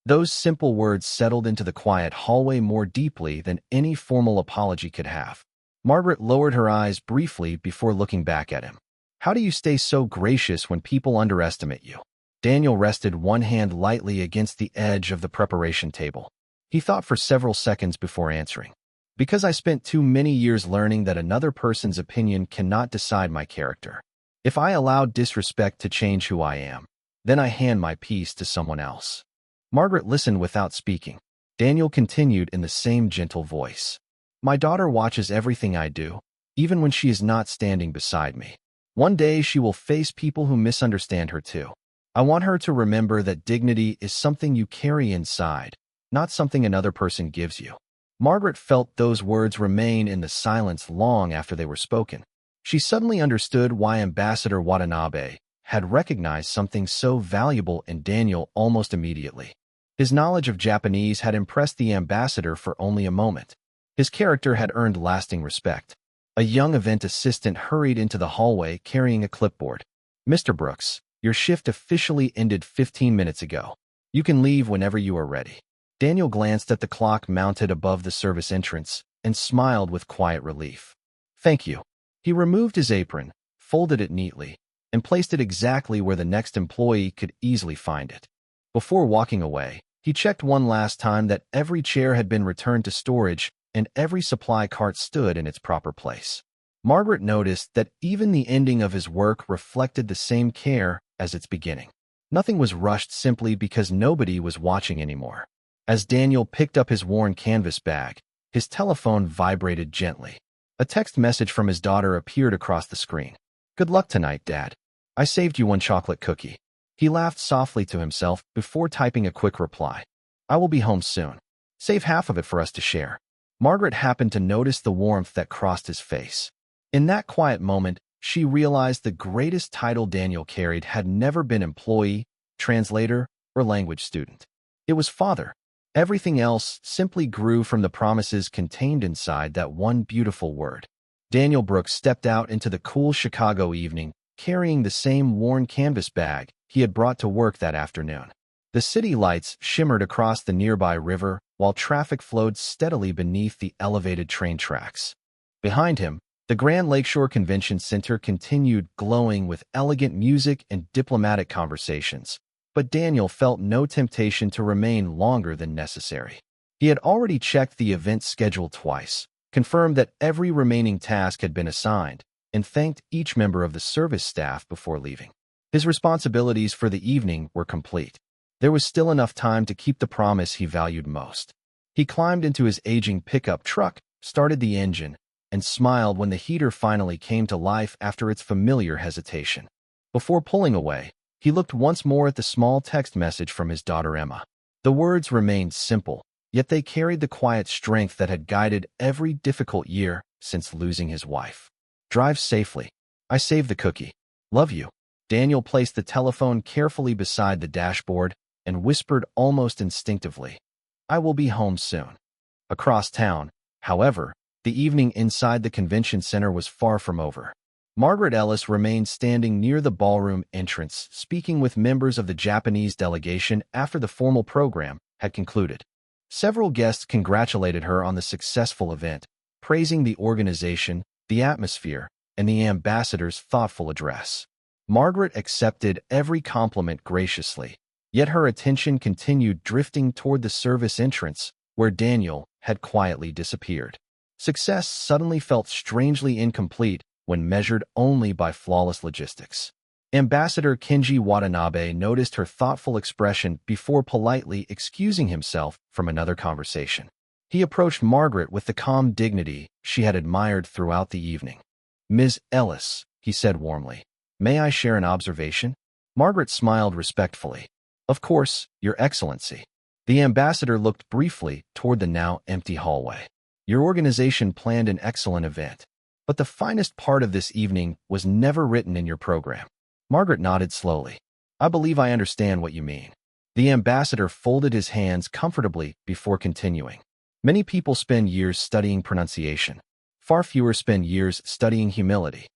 Those simple words settled into the quiet hallway more deeply than any formal apology could have. Margaret lowered her eyes briefly before looking back at him. "How do you stay so gracious when people underestimate you?" Daniel rested one hand lightly against the edge of the preparation table. He thought for several seconds before answering. Because I spent too many years learning that another person's opinion cannot decide my character. If I allow disrespect to change who I am, then I hand my peace to someone else. Margaret listened without speaking. Daniel continued in the same gentle voice. My daughter watches everything I do, even when she is not standing beside me. One day she will face people who misunderstand her too. I want her to remember that dignity is something you carry inside, not something another person gives you. Margaret felt those words remain in the silence long after they were spoken. She suddenly understood why Ambassador Watanabe had recognized something so valuable in Daniel almost immediately. His knowledge of Japanese had impressed the ambassador for only a moment. His character had earned lasting respect. A young event assistant hurried into the hallway carrying a clipboard. Mr. Brooks, your shift officially ended 15 minutes ago. You can leave whenever you are ready. Daniel glanced at the clock mounted above the service entrance and smiled with quiet relief. Thank you. He removed his apron, folded it neatly, and placed it exactly where the next employee could easily find it. Before walking away, he checked one last time that every chair had been returned to storage and every supply cart stood in its proper place. Margaret noticed that even the ending of his work reflected the same care as its beginning. Nothing was rushed simply because nobody was watching anymore. As Daniel picked up his worn canvas bag, his telephone vibrated gently. A text message from his daughter appeared across the screen. Good luck tonight, Dad. I saved you one chocolate cookie. He laughed softly to himself before typing a quick reply. I will be home soon. Save half of it for us to share. Margaret happened to notice the warmth that crossed his face. In that quiet moment, she realized the greatest title Daniel carried had never been employee, translator, or language student. It was father. Everything else simply grew from the promises contained inside that one beautiful word. Daniel Brooks stepped out into the cool Chicago evening, carrying the same worn canvas bag he had brought to work that afternoon. The city lights shimmered across the nearby river, while traffic flowed steadily beneath the elevated train tracks. Behind him, the Grand Lakeshore Convention Center continued glowing with elegant music and diplomatic conversations. But Daniel felt no temptation to remain longer than necessary. He had already checked the event schedule twice, confirmed that every remaining task had been assigned, and thanked each member of the service staff before leaving. His responsibilities for the evening were complete. There was still enough time to keep the promise he valued most. He climbed into his aging pickup truck, started the engine, and smiled when the heater finally came to life after its familiar hesitation. Before pulling away, he looked once more at the small text message from his daughter Emma. The words remained simple, yet they carried the quiet strength that had guided every difficult year since losing his wife. Drive safely. I saved the cookie. Love you. Daniel placed the telephone carefully beside the dashboard and whispered almost instinctively, I will be home soon. Across town, however, the evening inside the convention center was far from over. Margaret Ellis remained standing near the ballroom entrance, speaking with members of the Japanese delegation after the formal program had concluded. Several guests congratulated her on the successful event, praising the organization, the atmosphere, and the ambassador's thoughtful address. Margaret accepted every compliment graciously, yet her attention continued drifting toward the service entrance, where Daniel had quietly disappeared. Success suddenly felt strangely incomplete when measured only by flawless logistics. Ambassador Kenji Watanabe noticed her thoughtful expression before politely excusing himself from another conversation. He approached Margaret with the calm dignity she had admired throughout the evening. Ms. Ellis, he said warmly, may I share an observation? Margaret smiled respectfully. Of course, Your Excellency. The ambassador looked briefly toward the now empty hallway. Your organization planned an excellent event. But the finest part of this evening was never written in your program. Margaret nodded slowly. I believe I understand what you mean. The ambassador folded his hands comfortably before continuing. Many people spend years studying pronunciation. Far fewer spend years studying humility.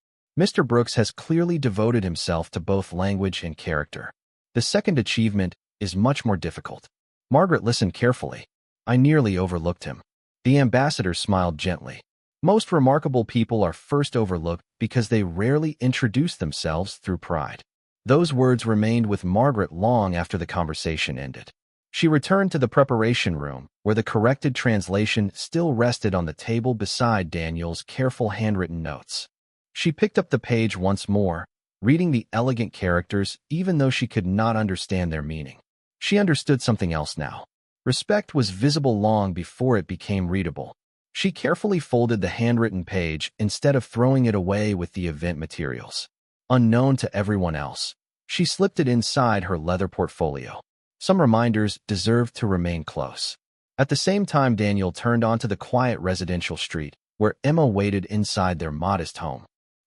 Mr. Brooks has clearly devoted himself to both language and character. The second achievement is much more difficult. Margaret listened carefully. I nearly overlooked him. The ambassador smiled gently. Most remarkable people are first overlooked because they rarely introduce themselves through pride. Those words remained with Margaret long after the conversation ended. She returned to the preparation room, where the corrected translation still rested on the table beside Daniel's careful handwritten notes. She picked up the page once more, reading the elegant characters even though she could not understand their meaning. She understood something else now. Respect was visible long before it became readable. She carefully folded the handwritten page instead of throwing it away with the event materials. Unknown to everyone else, she slipped it inside her leather portfolio. Some reminders deserved to remain close. At the same time, Daniel turned onto the quiet residential street, where Emma waited inside their modest home.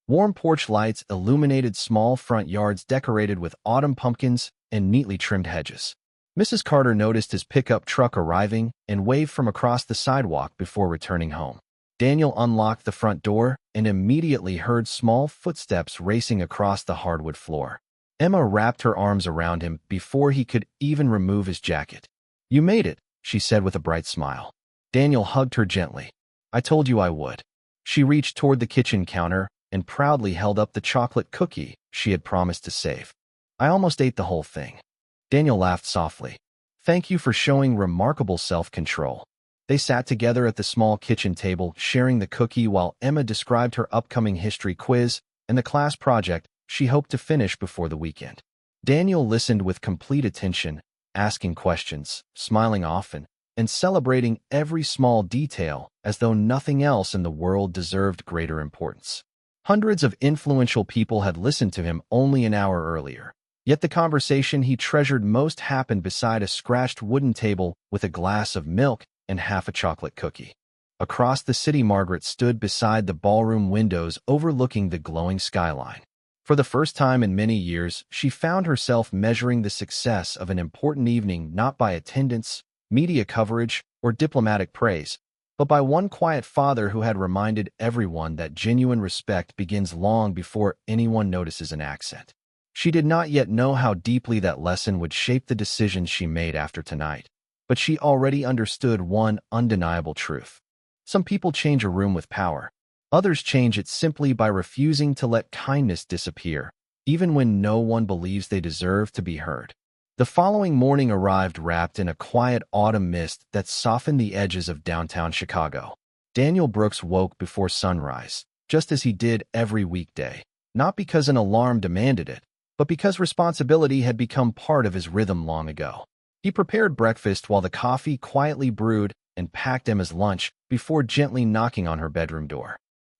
Warm porch lights illuminated small front yards decorated with autumn pumpkins and neatly trimmed hedges. Mrs. Carter noticed his pickup truck arriving and waved from across the sidewalk before returning home. Daniel unlocked the front door and immediately heard small footsteps racing across the hardwood floor. Emma wrapped her arms around him before he could even remove his jacket. "You made it," she said with a bright smile. Daniel hugged her gently. "I told you I would." She reached toward the kitchen counter and proudly held up the chocolate cookie she had promised to save. "I almost ate the whole thing." Daniel laughed softly. "Thank you for showing remarkable self-control." They sat together at the small kitchen table, sharing the cookie while Emma described her upcoming history quiz and the class project she hoped to finish before the weekend. Daniel listened with complete attention, asking questions, smiling often, and celebrating every small detail as though nothing else in the world deserved greater importance. Hundreds of influential people had listened to him only an hour earlier. Yet the conversation he treasured most happened beside a scratched wooden table with a glass of milk and half a chocolate cookie. Across the city, Margaret stood beside the ballroom windows overlooking the glowing skyline. For the first time in many years, she found herself measuring the success of an important evening not by attendance, media coverage, or diplomatic praise, but by one quiet father who had reminded everyone that genuine respect begins long before anyone notices an accent. She did not yet know how deeply that lesson would shape the decisions she made after tonight, but she already understood one undeniable truth. Some people change a room with power. Others change it simply by refusing to let kindness disappear, even when no one believes they deserve to be heard. The following morning arrived wrapped in a quiet autumn mist that softened the edges of downtown Chicago. Daniel Brooks woke before sunrise, just as he did every weekday, not because an alarm demanded it, but because responsibility had become part of his rhythm long ago. He prepared breakfast while the coffee quietly brewed and packed Emma's lunch before gently knocking on her bedroom door.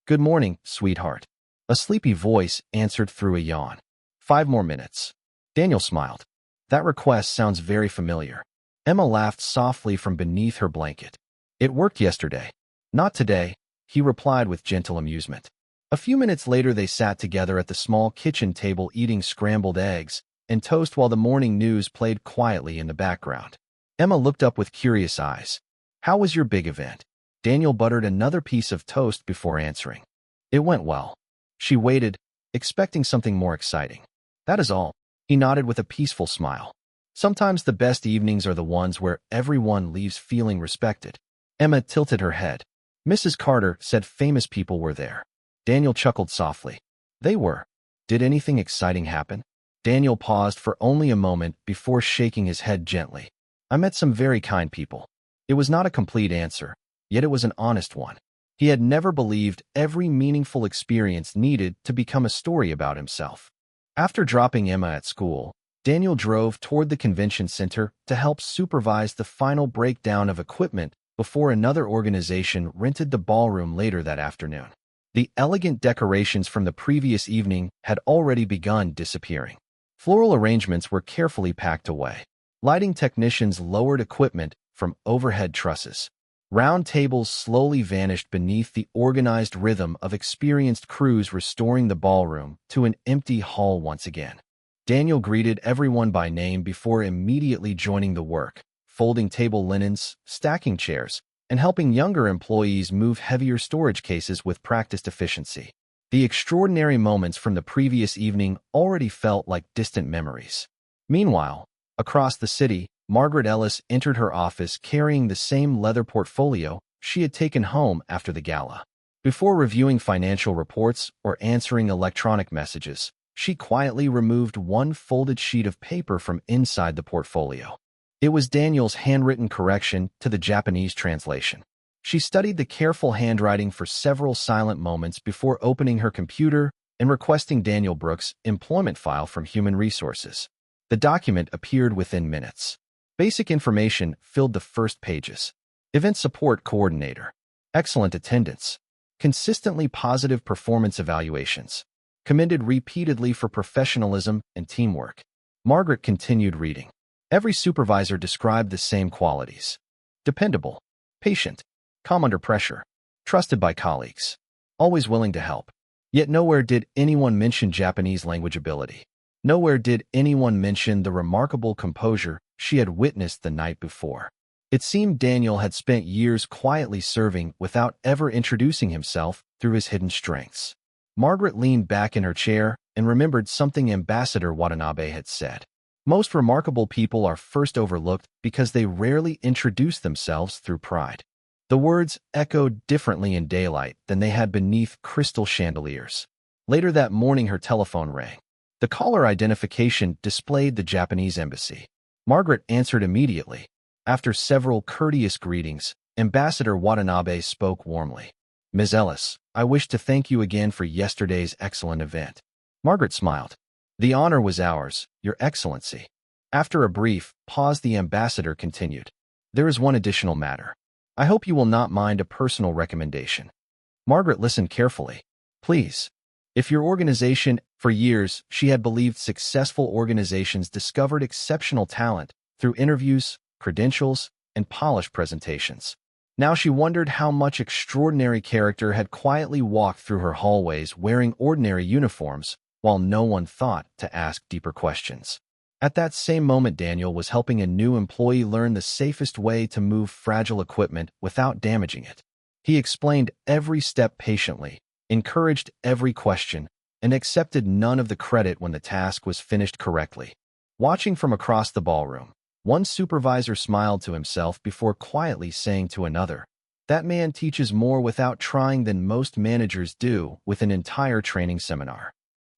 "Good morning, sweetheart." A sleepy voice answered through a yawn. "5 more minutes." Daniel smiled. "That request sounds very familiar." Emma laughed softly from beneath her blanket. "It worked yesterday." "Not today," he replied with gentle amusement. A few minutes later, they sat together at the small kitchen table eating scrambled eggs and toast while the morning news played quietly in the background. Emma looked up with curious eyes. "How was your big event?" Daniel buttered another piece of toast before answering. "It went well." She waited, expecting something more exciting. "That is all." He nodded with a peaceful smile. Sometimes the best evenings are the ones where everyone leaves feeling respected. Emma tilted her head. "Mrs. Carter said famous people were there." Daniel chuckled softly. "They were. Did anything exciting happen?" Daniel paused for only a moment before shaking his head gently. "I met some very kind people." It was not a complete answer, yet it was an honest one. He had never believed every meaningful experience needed to become a story about himself. After dropping Emma at school, Daniel drove toward the convention center to help supervise the final breakdown of equipment before another organization rented the ballroom later that afternoon. The elegant decorations from the previous evening had already begun disappearing. Floral arrangements were carefully packed away. Lighting technicians lowered equipment from overhead trusses. Round tables slowly vanished beneath the organized rhythm of experienced crews restoring the ballroom to an empty hall once again. Daniel greeted everyone by name before immediately joining the work, folding table linens, stacking chairs, and helping younger employees move heavier storage cases with practiced efficiency. The extraordinary moments from the previous evening already felt like distant memories. Meanwhile, across the city, Margaret Ellis entered her office carrying the same leather portfolio she had taken home after the gala. Before reviewing financial reports or answering electronic messages, She quietly removed one folded sheet of paper from inside the portfolio. It was Daniel's handwritten correction to the Japanese translation. She studied the careful handwriting for several silent moments before opening her computer and requesting Daniel Brooks' employment file from Human Resources. The document appeared within minutes. Basic information filled the first pages. Event support coordinator. Excellent attendance. Consistently positive performance evaluations. Commended repeatedly for professionalism and teamwork. Margaret continued reading. Every supervisor described the same qualities. Dependable. Patient. Calm under pressure. Trusted by colleagues. Always willing to help. Yet nowhere did anyone mention Japanese language ability. Nowhere did anyone mention the remarkable composure she had witnessed the night before. It seemed Daniel had spent years quietly serving without ever introducing himself through his hidden strengths. Margaret leaned back in her chair and remembered something Ambassador Watanabe had said. Most remarkable people are first overlooked because they rarely introduce themselves through pride. The words echoed differently in daylight than they had beneath crystal chandeliers. Later that morning, her telephone rang. The caller identification displayed the Japanese embassy. Margaret answered immediately. After several courteous greetings, Ambassador Watanabe spoke warmly. Ms. Ellis, I wish to thank you again for yesterday's excellent event. Margaret smiled. The honor was ours, Your Excellency. After a brief pause, the ambassador continued. There is one additional matter. I hope you will not mind a personal recommendation. Margaret listened carefully. Please. If your organization, for years, she had believed successful organizations discovered exceptional talent through interviews, credentials, and polished presentations. Now she wondered how much extraordinary character had quietly walked through her hallways wearing ordinary uniforms, while no one thought to ask deeper questions. At that same moment, Daniel was helping a new employee learn the safest way to move fragile equipment without damaging it. He explained every step patiently, encouraged every question, and accepted none of the credit when the task was finished correctly. Watching from across the ballroom, one supervisor smiled to himself before quietly saying to another, "That man teaches more without trying than most managers do with an entire training seminar."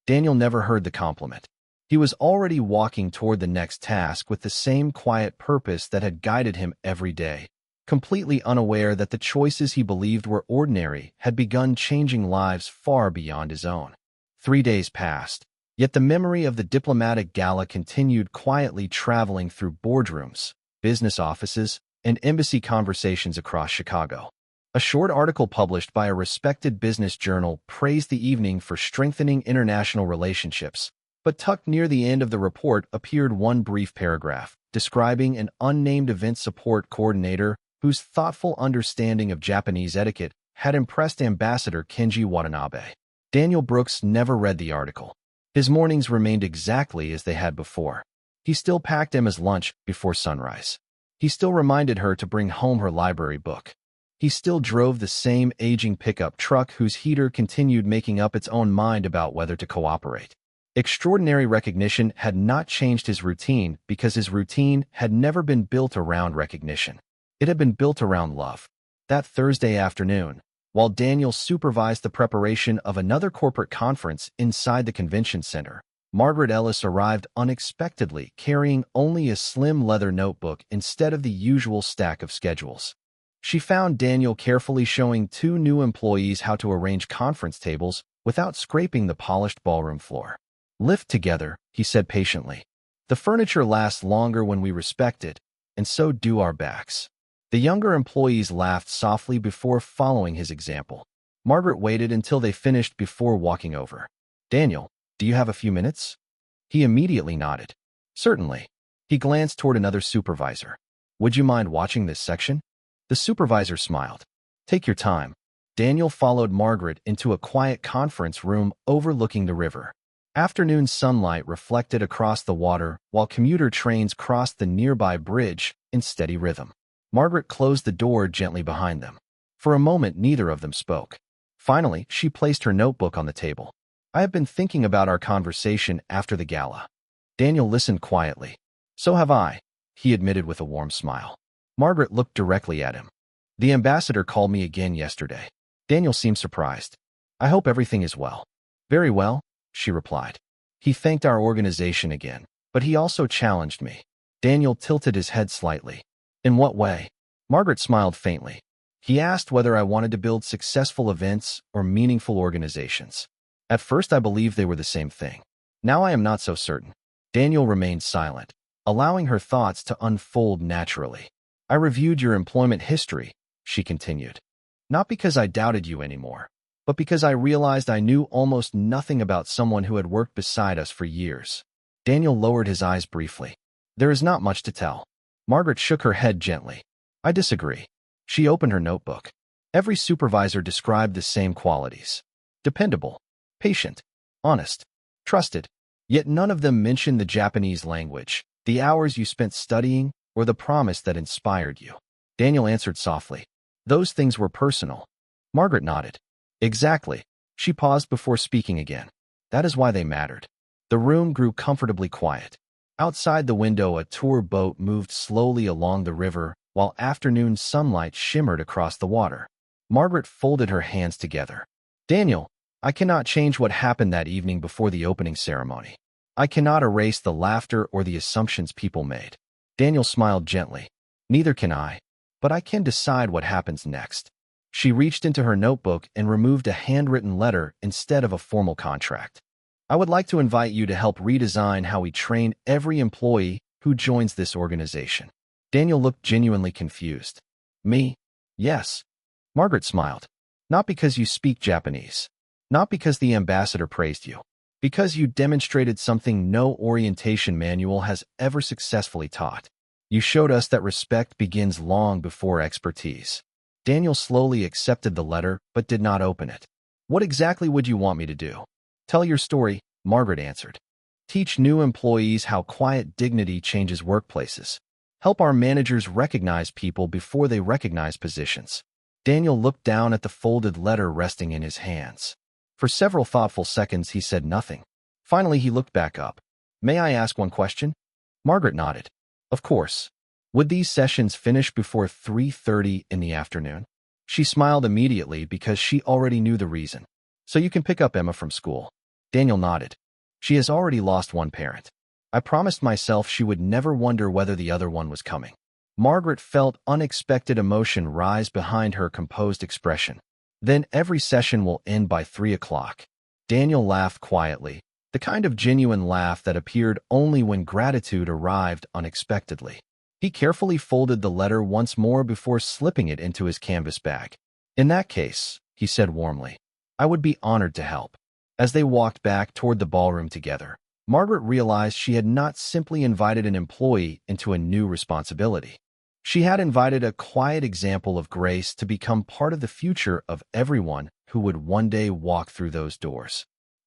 Daniel never heard the compliment. He was already walking toward the next task with the same quiet purpose that had guided him every day, completely unaware that the choices he believed were ordinary had begun changing lives far beyond his own. 3 days passed, yet the memory of the diplomatic gala continued quietly traveling through boardrooms, business offices, and embassy conversations across Chicago. A short article published by a respected business journal praised the evening for strengthening international relationships, but tucked near the end of the report appeared one brief paragraph describing an unnamed event support coordinator whose thoughtful understanding of Japanese etiquette had impressed Ambassador Kenji Watanabe. Daniel Brooks never read the article. His mornings remained exactly as they had before. He still packed Emma's lunch before sunrise. He still reminded her to bring home her library book. He still drove the same aging pickup truck whose heater continued making up its own mind about whether to cooperate. Extraordinary recognition had not changed his routine because his routine had never been built around recognition. It had been built around love. That Thursday afternoon, while Daniel supervised the preparation of another corporate conference inside the convention center, Margaret Ellis arrived unexpectedly carrying only a slim leather notebook instead of the usual stack of schedules. She found Daniel carefully showing 2 new employees how to arrange conference tables without scraping the polished ballroom floor. "Lift together," he said patiently. "The furniture lasts longer when we respect it, and so do our backs." The younger employees laughed softly before following his example. Margaret waited until they finished before walking over. "Daniel, do you have a few minutes?" He immediately nodded. "Certainly." He glanced toward another supervisor. "Would you mind watching this section?" The supervisor smiled. "Take your time." Daniel followed Margaret into a quiet conference room overlooking the river. Afternoon sunlight reflected across the water while commuter trains crossed the nearby bridge in steady rhythm. Margaret closed the door gently behind them. For a moment, neither of them spoke. Finally, she placed her notebook on the table. "I have been thinking about our conversation after the gala." Daniel listened quietly. "So have I," he admitted with a warm smile. Margaret looked directly at him. "The ambassador called me again yesterday." Daniel seemed surprised. "I hope everything is well." "Very well," she replied. He thanked our organization again, but he also challenged me. Daniel tilted his head slightly. In what way? Margaret smiled faintly. He asked whether I wanted to build successful events or meaningful organizations. At first I believed they were the same thing. Now I am not so certain. Daniel remained silent, allowing her thoughts to unfold naturally. I reviewed your employment history, she continued. Not because I doubted you anymore, but because I realized I knew almost nothing about someone who had worked beside us for years. Daniel lowered his eyes briefly. There is not much to tell. Margaret shook her head gently. I disagree. She opened her notebook. Every supervisor described the same qualities. Dependable, patient, honest, trusted. Yet none of them mentioned the Japanese language, the hours you spent studying, or the promise that inspired you. Daniel answered softly. Those things were personal. Margaret nodded. Exactly. She paused before speaking again. That is why they mattered. The room grew comfortably quiet. Outside the window, a tour boat moved slowly along the river, while afternoon sunlight shimmered across the water. Margaret folded her hands together. Daniel, I cannot change what happened that evening before the opening ceremony. I cannot erase the laughter or the assumptions people made. Daniel smiled gently. Neither can I, but I can decide what happens next. She reached into her notebook and removed a handwritten letter instead of a formal contract. I would like to invite you to help redesign how we train every employee who joins this organization. Daniel looked genuinely confused. Me? Yes. Margaret smiled. Not because you speak Japanese. Not because the ambassador praised you. Because you demonstrated something no orientation manual has ever successfully taught. You showed us that respect begins long before expertise. Daniel slowly accepted the letter but did not open it. What exactly would you want me to do? Tell your story, Margaret answered. Teach new employees how quiet dignity changes workplaces. Help our managers recognize people before they recognize positions. Daniel looked down at the folded letter resting in his hands. For several thoughtful seconds, he said nothing. Finally, he looked back up. May I ask one question? Margaret nodded. Of course. Would these sessions finish before 3:30 in the afternoon? She smiled immediately because she already knew the reason. So you can pick up Emma from school. Daniel nodded. She has already lost one parent. I promised myself she would never wonder whether the other one was coming. Margaret felt unexpected emotion rise behind her composed expression. Then every session will end by 3 o'clock. Daniel laughed quietly, the kind of genuine laugh that appeared only when gratitude arrived unexpectedly. He carefully folded the letter once more before slipping it into his canvas bag. In that case, he said warmly, I would be honored to help. As they walked back toward the ballroom together, Margaret realized she had not simply invited an employee into a new responsibility. She had invited a quiet example of grace to become part of the future of everyone who would one day walk through those doors.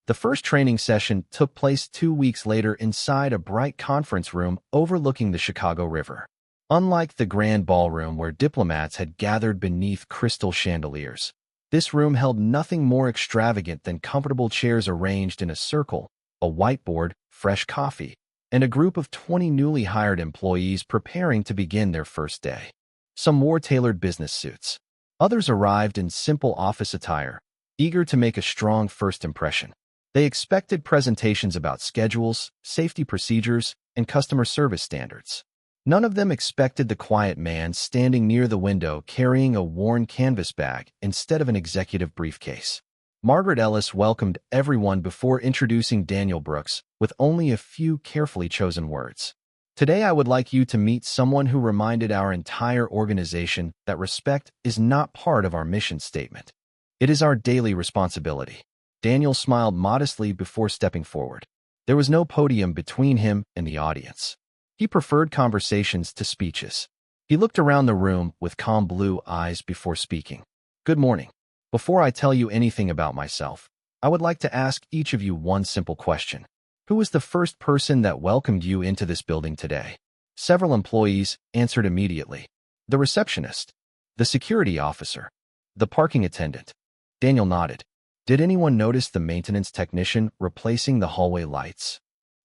The first training session took place 2 weeks later inside a bright conference room overlooking the Chicago River. Unlike the grand ballroom where diplomats had gathered beneath crystal chandeliers, this room held nothing more extravagant than comfortable chairs arranged in a circle, a whiteboard, fresh coffee, and a group of 20 newly hired employees preparing to begin their first day. Some wore tailored business suits. Others arrived in simple office attire, eager to make a strong first impression. They expected presentations about schedules, safety procedures, and customer service standards. None of them expected the quiet man standing near the window carrying a worn canvas bag instead of an executive briefcase. Margaret Ellis welcomed everyone before introducing Daniel Brooks with only a few carefully chosen words. Today I would like you to meet someone who reminded our entire organization that respect is not part of our mission statement. It is our daily responsibility. Daniel smiled modestly before stepping forward. There was no podium between him and the audience. He preferred conversations to speeches. He looked around the room with calm blue eyes before speaking. Good morning. Before I tell you anything about myself, I would like to ask each of you one simple question. Who was the first person that welcomed you into this building today? Several employees answered immediately. The receptionist, the security officer, the parking attendant. Daniel nodded. Did anyone notice the maintenance technician replacing the hallway lights?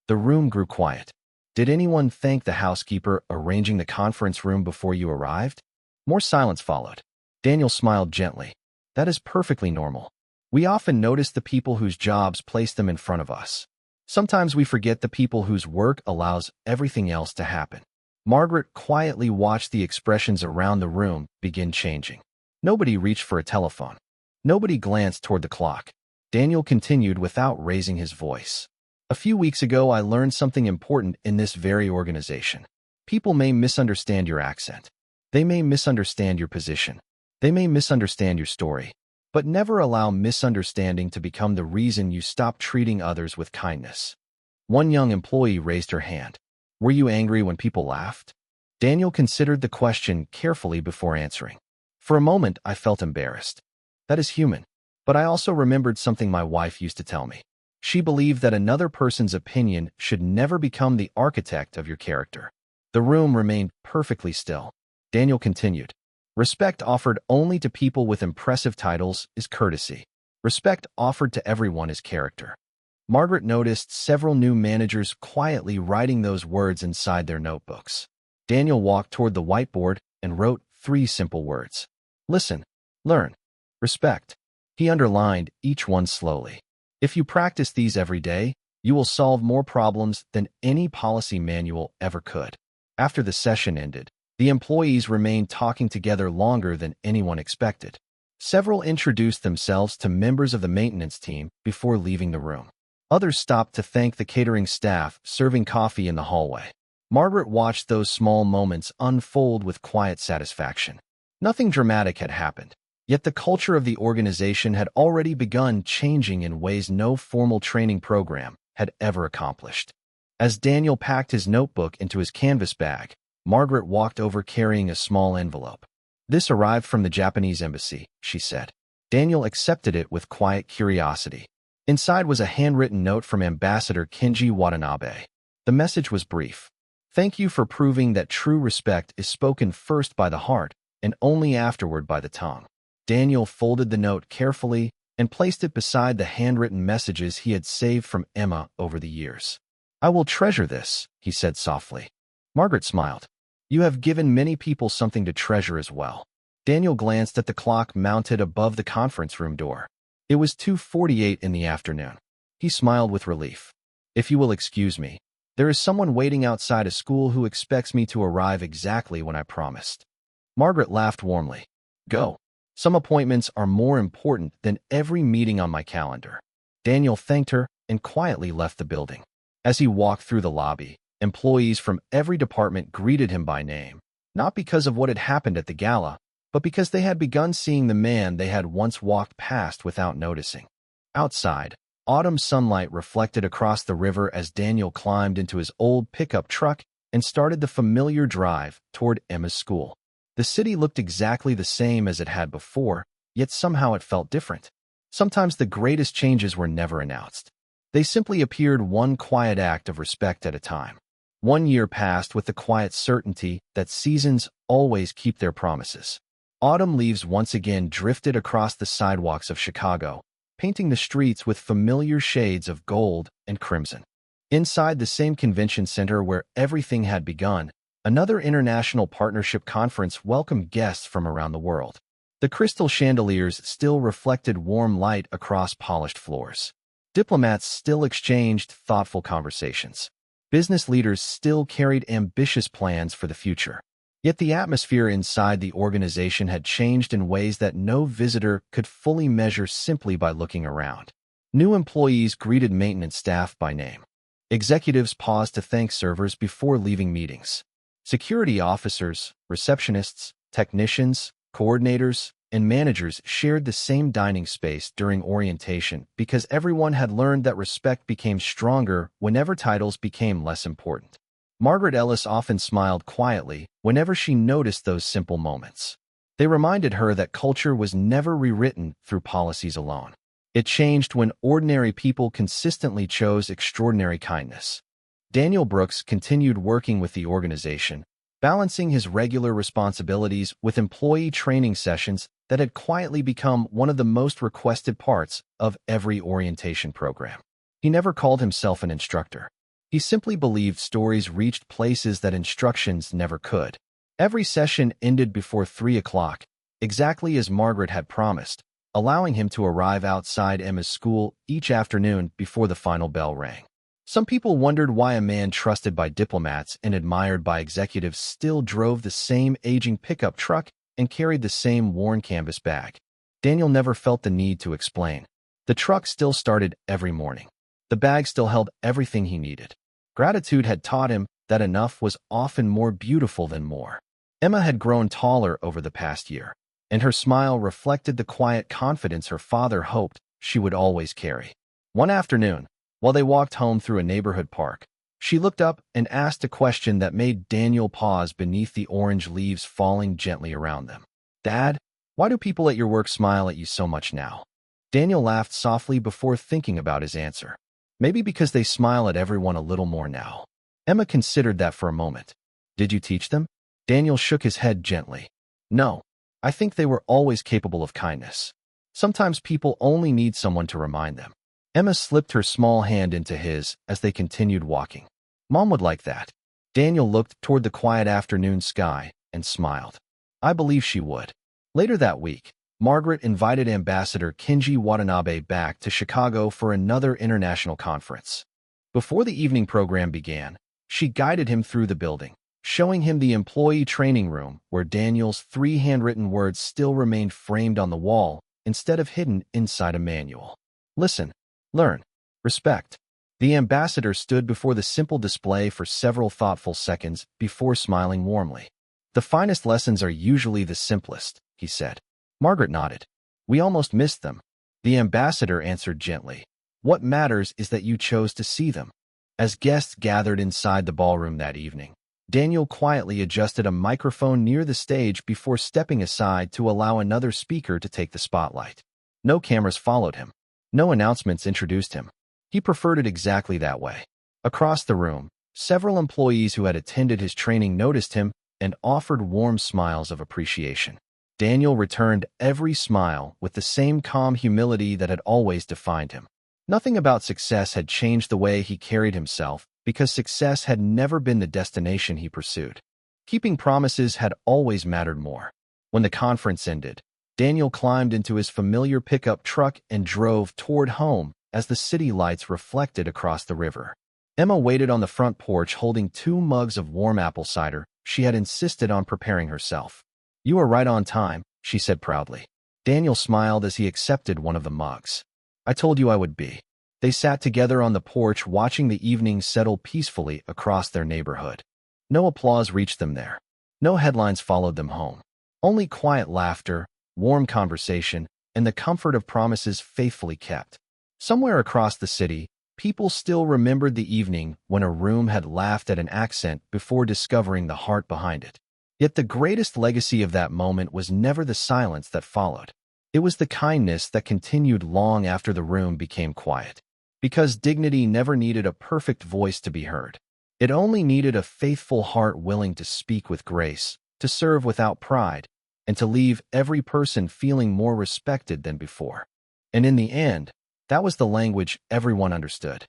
The room grew quiet. Did anyone thank the housekeeper arranging the conference room before you arrived? More silence followed. Daniel smiled gently. That is perfectly normal. We often notice the people whose jobs place them in front of us. Sometimes we forget the people whose work allows everything else to happen. Margaret quietly watched the expressions around the room begin changing. Nobody reached for a telephone. Nobody glanced toward the clock. Daniel continued without raising his voice. A few weeks ago, I learned something important in this very organization. People may misunderstand your accent. They may misunderstand your position. They may misunderstand your story. But never allow misunderstanding to become the reason you stop treating others with kindness. One young employee raised her hand. Were you angry when people laughed? Daniel considered the question carefully before answering. For a moment, I felt embarrassed. That is human. But I also remembered something my wife used to tell me. She believed that another person's opinion should never become the architect of your character. The room remained perfectly still. Daniel continued. Respect offered only to people with impressive titles is courtesy. Respect offered to everyone is character. Margaret noticed several new managers quietly writing those words inside their notebooks. Daniel walked toward the whiteboard and wrote 3 simple words. Listen, learn, respect. He underlined each one slowly. If you practice these every day, you will solve more problems than any policy manual ever could. After the session ended, the employees remained talking together longer than anyone expected. Several introduced themselves to members of the maintenance team before leaving the room. Others stopped to thank the catering staff serving coffee in the hallway. Margaret watched those small moments unfold with quiet satisfaction. Nothing dramatic had happened, yet the culture of the organization had already begun changing in ways no formal training program had ever accomplished. As Daniel packed his notebook into his canvas bag, Margaret walked over carrying a small envelope. This arrived from the Japanese embassy, she said. Daniel accepted it with quiet curiosity. Inside was a handwritten note from Ambassador Kenji Watanabe. The message was brief. Thank you for proving that true respect is spoken first by the heart and only afterward by the tongue. Daniel folded the note carefully and placed it beside the handwritten messages he had saved from Emma over the years. I will treasure this, he said softly. Margaret smiled. You have given many people something to treasure as well. Daniel glanced at the clock mounted above the conference room door. It was 2:48 in the afternoon. He smiled with relief. If you will excuse me, there is someone waiting outside a school who expects me to arrive exactly when I promised. Margaret laughed warmly. Go. Some appointments are more important than every meeting on my calendar. Daniel thanked her and quietly left the building. As he walked through the lobby, employees from every department greeted him by name, not because of what had happened at the gala, but because they had begun seeing the man they had once walked past without noticing. Outside, autumn sunlight reflected across the river as Daniel climbed into his old pickup truck and started the familiar drive toward Emma's school. The city looked exactly the same as it had before, yet somehow it felt different. Sometimes the greatest changes were never announced. They simply appeared one quiet act of respect at a time. 1 year passed with the quiet certainty that seasons always keep their promises. Autumn leaves once again drifted across the sidewalks of Chicago, painting the streets with familiar shades of gold and crimson. Inside the same convention center where everything had begun, another international partnership conference welcomed guests from around the world. The crystal chandeliers still reflected warm light across polished floors. Diplomats still exchanged thoughtful conversations. Business leaders still carried ambitious plans for the future. Yet the atmosphere inside the organization had changed in ways that no visitor could fully measure simply by looking around. New employees greeted maintenance staff by name. Executives paused to thank servers before leaving meetings. Security officers, receptionists, technicians, coordinators, and managers shared the same dining space during orientation because everyone had learned that respect became stronger whenever titles became less important. Margaret Ellis often smiled quietly whenever she noticed those simple moments. They reminded her that culture was never rewritten through policies alone. It changed when ordinary people consistently chose extraordinary kindness. Daniel Brooks continued working with the organization, balancing his regular responsibilities with employee training sessions that had quietly become one of the most requested parts of every orientation program. He never called himself an instructor. He simply believed stories reached places that instructions never could. Every session ended before 3 o'clock, exactly as Margaret had promised, allowing him to arrive outside Emma's school each afternoon before the final bell rang. Some people wondered why a man trusted by diplomats and admired by executives still drove the same aging pickup truck and carried the same worn canvas bag. Daniel never felt the need to explain. The truck still started every morning. The bag still held everything he needed. Gratitude had taught him that enough was often more beautiful than more. Emma had grown taller over the past year, and her smile reflected the quiet confidence her father hoped she would always carry. One afternoon, while they walked home through a neighborhood park, she looked up and asked a question that made Daniel pause beneath the orange leaves falling gently around them. "Dad, why do people at your work smile at you so much now?" Daniel laughed softly before thinking about his answer. "Maybe because they smile at everyone a little more now." Emma considered that for a moment. "Did you teach them?" Daniel shook his head gently. "No, I think they were always capable of kindness. Sometimes people only need someone to remind them." Emma slipped her small hand into his as they continued walking. "Mom would like that." Daniel looked toward the quiet afternoon sky and smiled. "I believe she would." Later that week, Margaret invited Ambassador Kinji Watanabe back to Chicago for another international conference. Before the evening program began, she guided him through the building, showing him the employee training room where Daniel's 3 handwritten words still remained framed on the wall instead of hidden inside a manual. "Listen, learn, respect." The ambassador stood before the simple display for several thoughtful seconds before smiling warmly. "The finest lessons are usually the simplest," he said. Margaret nodded. "We almost missed them." The ambassador answered gently. "What matters is that you chose to see them." As guests gathered inside the ballroom that evening, Daniel quietly adjusted a microphone near the stage before stepping aside to allow another speaker to take the spotlight. No cameras followed him. No announcements introduced him. He preferred it exactly that way. Across the room, several employees who had attended his training noticed him and offered warm smiles of appreciation. Daniel returned every smile with the same calm humility that had always defined him. Nothing about success had changed the way he carried himself, because success had never been the destination he pursued. Keeping promises had always mattered more. When the conference ended, Daniel climbed into his familiar pickup truck and drove toward home as the city lights reflected across the river. Emma waited on the front porch holding 2 mugs of warm apple cider she had insisted on preparing herself. "You are right on time," she said proudly. Daniel smiled as he accepted one of the mugs. "I told you I would be." They sat together on the porch watching the evening settle peacefully across their neighborhood. No applause reached them there. No headlines followed them home. Only quiet laughter, warm conversation, and the comfort of promises faithfully kept. Somewhere across the city, people still remembered the evening when a room had laughed at an accent before discovering the heart behind it. Yet the greatest legacy of that moment was never the silence that followed. It was the kindness that continued long after the room became quiet. Because dignity never needed a perfect voice to be heard. It only needed a faithful heart willing to speak with grace, to serve without pride, and to leave every person feeling more respected than before. And in the end, that was the language everyone understood.